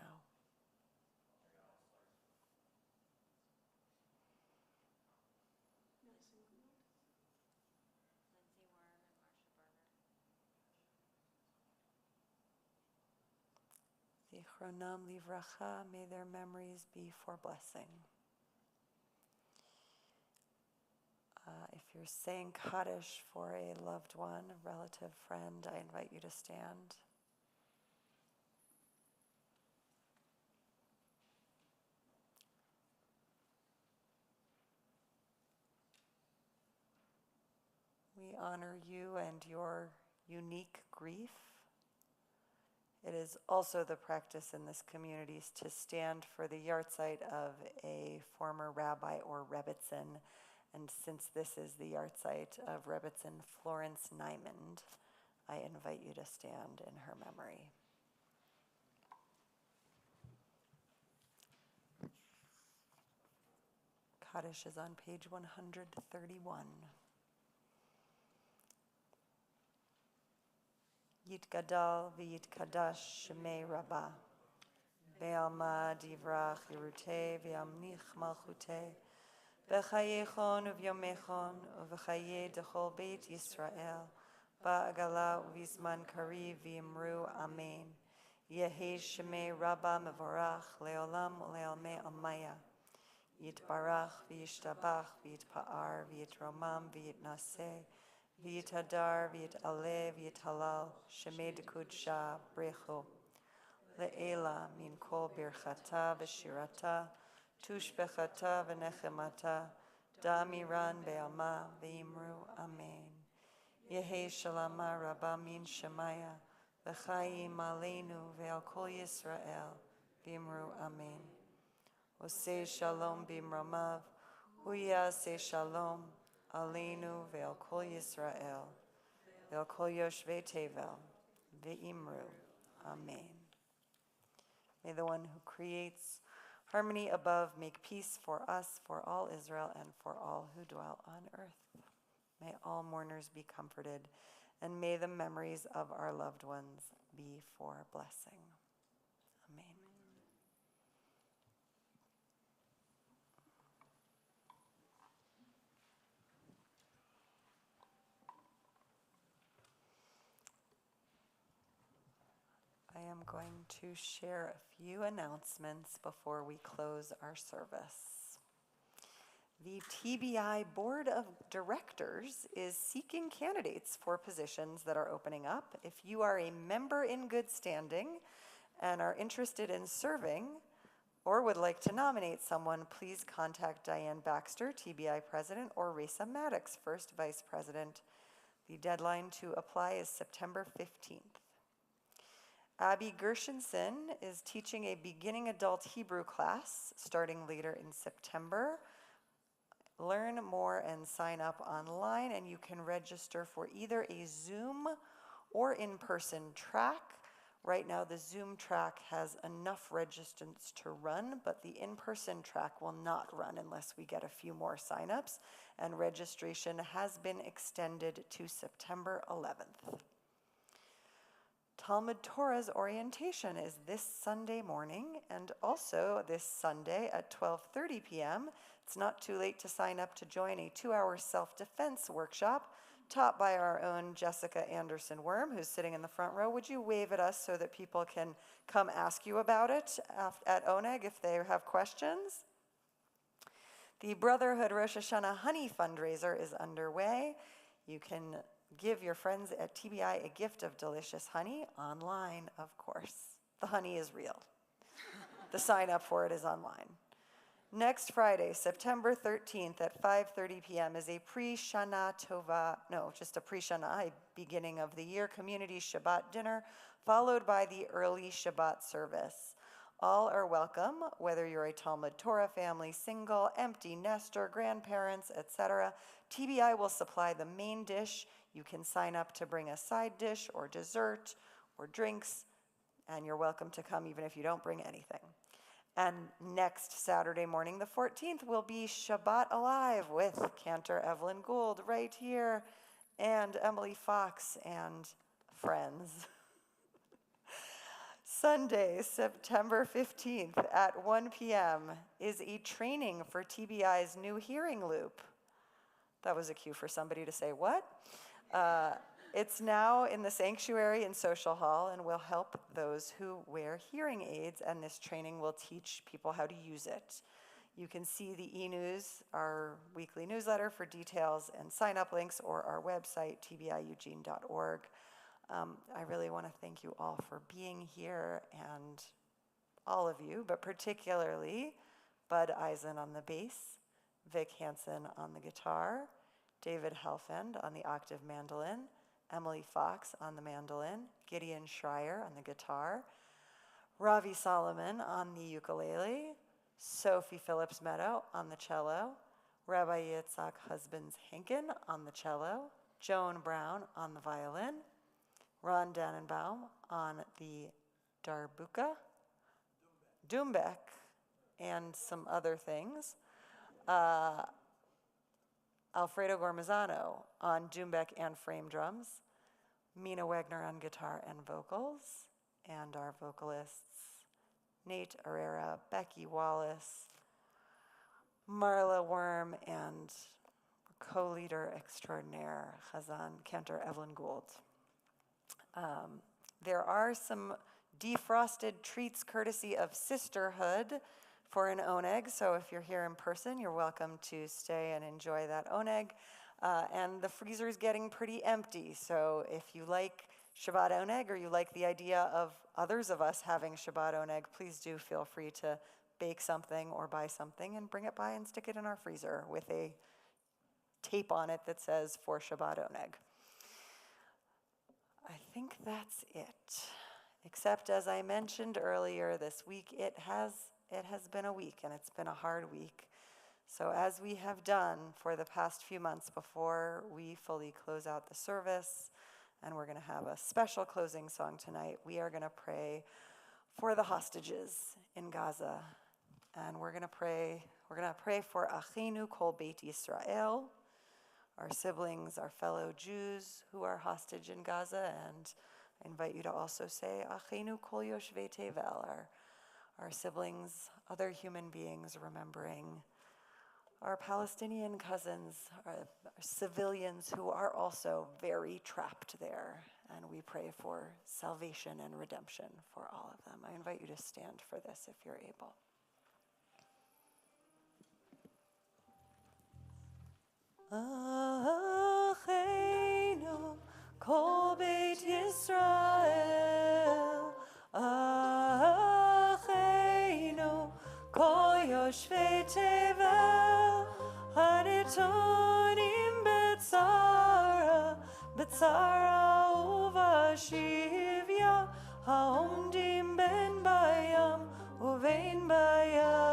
B: Zichronam livracha, may their memories be for blessing. If you're saying Kaddish for a loved one, a relative, friend, I invite you to stand. We honor you and your unique grief. It is also the practice in this community to stand for the yahrzeit of a former rabbi or rebbitzin. And since this is the yahrzeit of Rebbitzin Florence Nymond, I invite you to stand in her memory. Kaddish is on page 131. Yitgadal v'yitkadash shemei Rabbah. Be'alma divrach yiruteh v'yamnich malchuteh. B'chayechon uvyomechon uv'chaye dechol beit Yisrael. Ba'agala uvizman kariv v'yimru amen. Yehi shemei Rabbah mevorach leolam ulealmei almaya. Yitbarach v'yishtabach v'yitpa'ar v'yitromam v'yitnaseh. V'yitadar v'yitaleh v'yitalal shemei dekudsha brecho. Le'ela min kol birchata v'shirata tushbechata v'nechemata damiran be'alma v'yimru amen. Yehi shalama rabba min shemaya v'chayim aleinu ve'al kol Yisrael v'yimru amen. Oseh shalom b'imramav uyaseh shalom Aleinu ve'al kol Yisrael, ve'al kol yoshvei tevel, ve'imru. Amen. May the one who creates harmony above make peace for us, for all Israel, and for all who dwell on earth. May all mourners be comforted, and may the memories of our loved ones be for blessing. Amen. I am going to share a few announcements before we close our service. The TBI Board of Directors is seeking candidates for positions that are opening up. If you are a member in good standing and are interested in serving or would like to nominate someone, please contact Diane Baxter, TBI President, or Risa Maddox, First Vice President. The deadline to apply is September 15th. Abby Gershenson is teaching a beginning adult Hebrew class starting later in September. learn more and sign up online, and you can register for either a Zoom or in-person track. Right now, the Zoom track has enough registrants to run, but the in-person track will not run unless we get a few more signups, and registration has been extended to September 11th. Talmud Torah's orientation is this Sunday morning and also this Sunday at 12:30 p.m. It's not too late to sign up to join a 2-hour self-defense workshop taught by our own Jessica Anderson-Worm, who's sitting in the front row. Would you wave at us so that people can come ask you about it at Oneg if they have questions? The Brotherhood Rosh Hashanah Honey fundraiser is underway. You can give your friends at TBI a gift of delicious honey online, of course. The honey is real. The sign up for it is online. Next Friday, September 13th at 5:30 p.m. is a pre-Shana Tova, just a pre-Shana, beginning of the year community Shabbat dinner, followed by the early Shabbat service. All are welcome, whether you're a Talmud Torah family, single, empty nester, grandparents, etc. TBI will supply the main dish. You can sign up to bring a side dish or dessert or drinks, and you're welcome to come even if you don't bring anything. And next Saturday morning, the 14th, will be Shabbat Alive with Cantor Evelyn Gould right here, and Emily Fox and friends. Sunday, September 15th at 1 p.m. is a training for TBI's new hearing loop. That was a cue for somebody to say, what? It's now in the sanctuary in Social Hall and will help those who wear hearing aids, and this training will teach people how to use it. You can see the e-news, our weekly newsletter, for details and sign-up links, or our website, tbieugene.org. I really want to thank you all for being here, and all of you, but particularly Bud Eisen on the bass, Vic Hansen on the guitar, David Helfand on the octave mandolin, Emily Fox on the mandolin, Gideon Schreier on the guitar, Ravi Solomon on the ukulele, Sophie Phillips Meadow on the cello, Rabbi Yitzhak Husbands-Henkin on the cello, Joan Brown on the violin, Ron Dannenbaum on the darbuka, Dumbek, and some other things, Alfredo Gormazano on Dumbek and frame drums, Mina Wegner on guitar and vocals, and our vocalists, Nate Herrera, Becky Wallace, Marla Worm, and co-leader extraordinaire, Chazan Cantor Evelyn Gould. There are some defrosted treats courtesy of Sisterhood for an oneg, so if you're here in person, you're welcome to stay and enjoy that oneg. And the freezer is getting pretty empty, so if you like Shabbat oneg, or you like the idea of others of us having Shabbat oneg, please do feel free to bake something or buy something and bring it by and stick it in our freezer with a tape on it that says for Shabbat oneg. I think that's it. Except, as I mentioned earlier this week, it has been a week, and it's been a hard week. So as we have done for the past few months before we fully close out the service, and we're going to have a special closing song tonight, we are going to pray for the hostages in Gaza. And we're going to pray for Achinu Kol Beit Yisrael, our siblings, our fellow Jews who are hostage in Gaza, and I invite you to also say Achinu Kol Yoshvei Tevel, our siblings, other human beings, remembering our Palestinian cousins, our civilians who are also very trapped there. And we pray for salvation and redemption for all of them. I invite you to stand for this if you're able. Achinu Kol Beit Yisrael, Achinu Kol Yoshvei Tevel, Hanitonim Betzara Uvashivya, Haomdim Ben Bayam Uvein Bayabasha.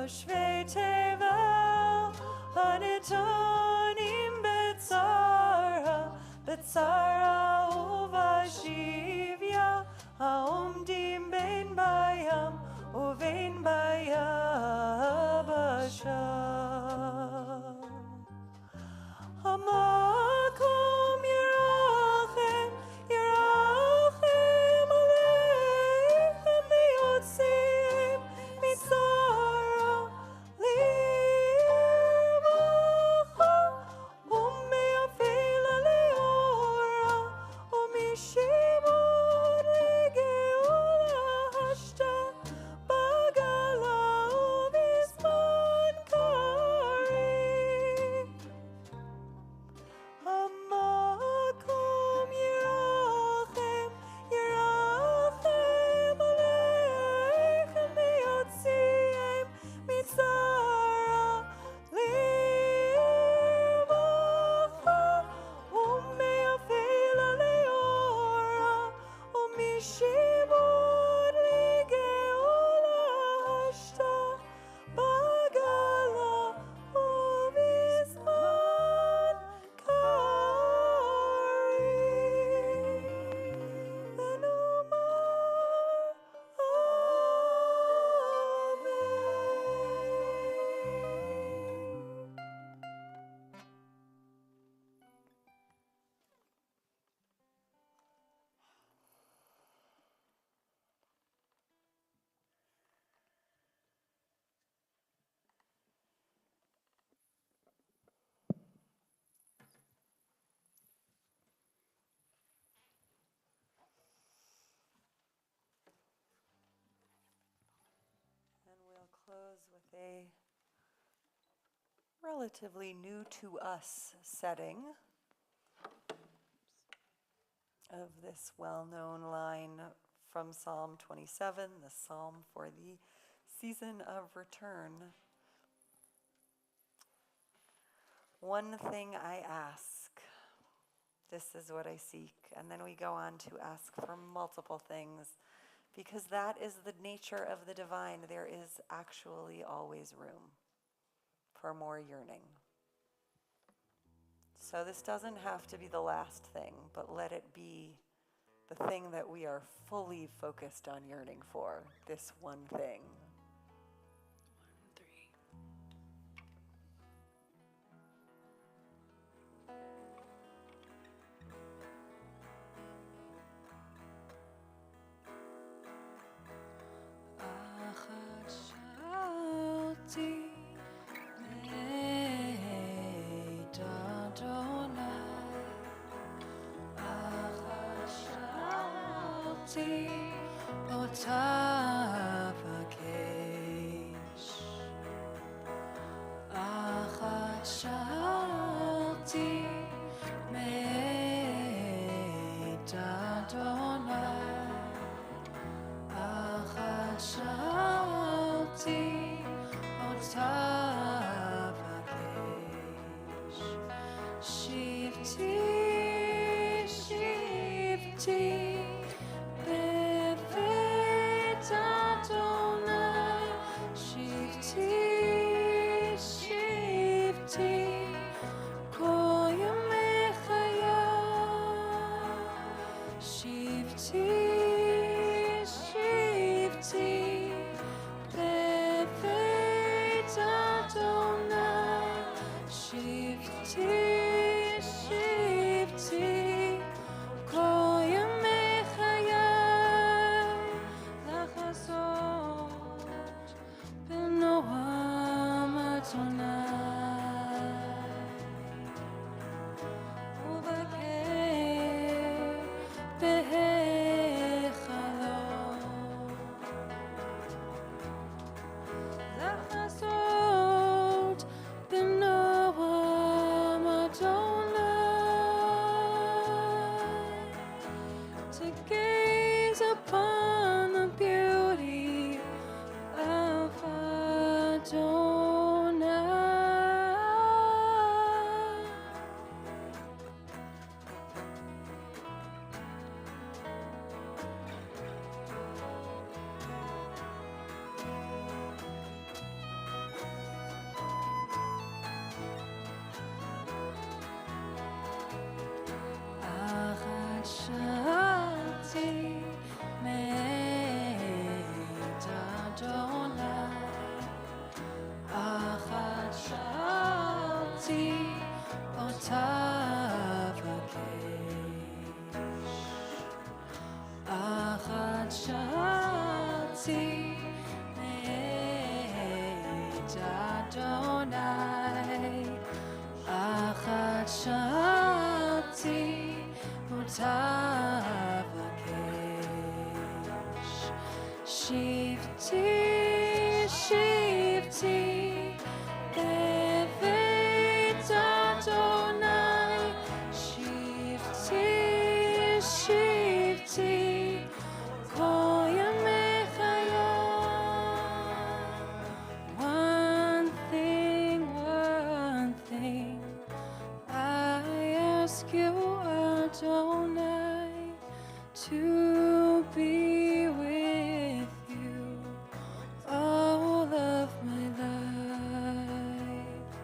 F: Yoshvei Tevel Hanetonim Betzara Uvashivya Haomdim Ben Bayam Uvein Bayabasha Hamakom Yerachem Aleichem Beyotzim Mitzara Lirvacha Umeafela Leora Umishimon Legeula Hashta Bagala Uvisman Kari Hamakom Yerachem Aleichem Beyotzim Mitzara Lirvacha Umeafela Leora Umishimon Legeula Hashta Bagala Uvisman Kari Venumar Amen.
B: And we'll close with a relatively new to us setting of this well-known line from Psalm 27, the psalm for the season of return. One thing I ask, this is what I seek. And then we go on to ask for multiple things, because that is the nature of the divine. There is actually always room for more yearning. So this doesn't have to be the last thing, but let it be the thing that we are fully focused on yearning for, this one thing.
C: 'Cause Adonai, Achat Shalti, Utavakesh, Shivti, Shivti, Beveit Adonai, Shivti, Shivti, Kol Yamei Chayai. One thing, I ask you, Adonai, to be with you all of my life.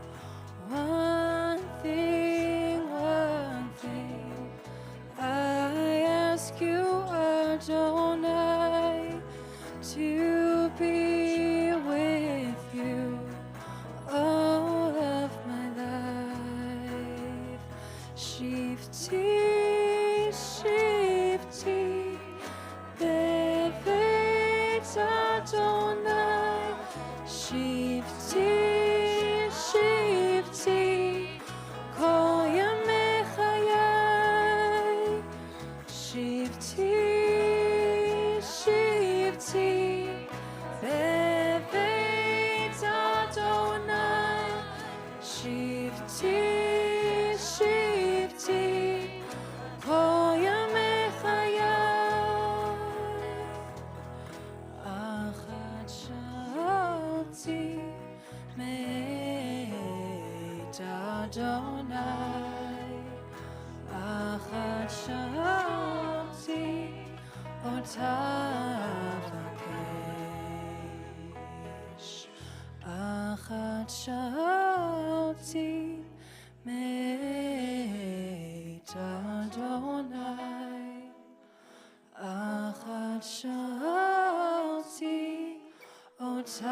C: One thing, I ask you, Adonai, to be with you all of my life. Shivti, Shivti, Beveit Adonai, Shivti, Shivti, Kol Yamei Chayai, Shivti, Shivti, Beveit Adonai, Shivti, Shivti, Kol Yamei Chayai. Achat Shalti, Meit Adonai, Achat Shalti, Otavakesh, Achat Shalti, Meit Adonai, Achat Shalti, Otavakesh.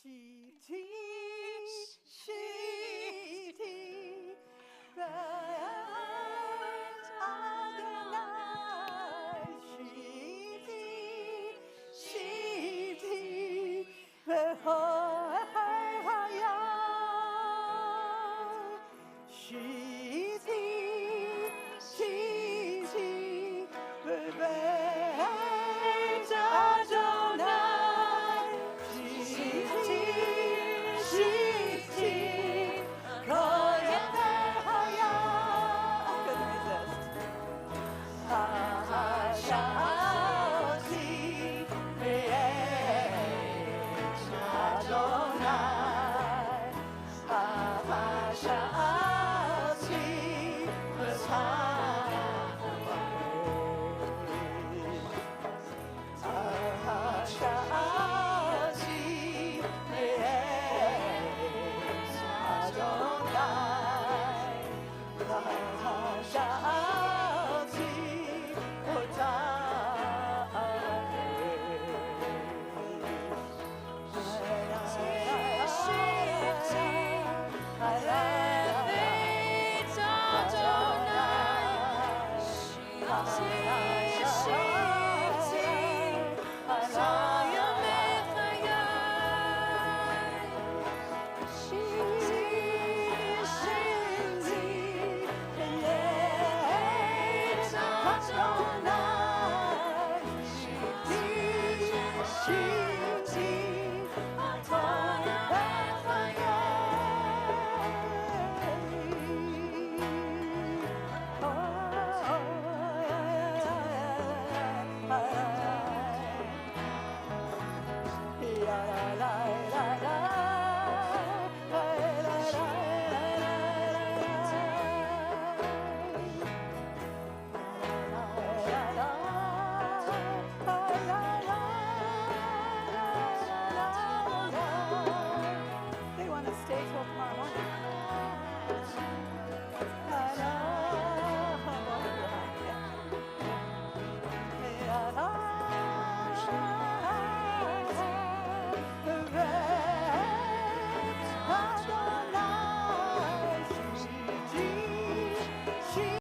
A: Shivti,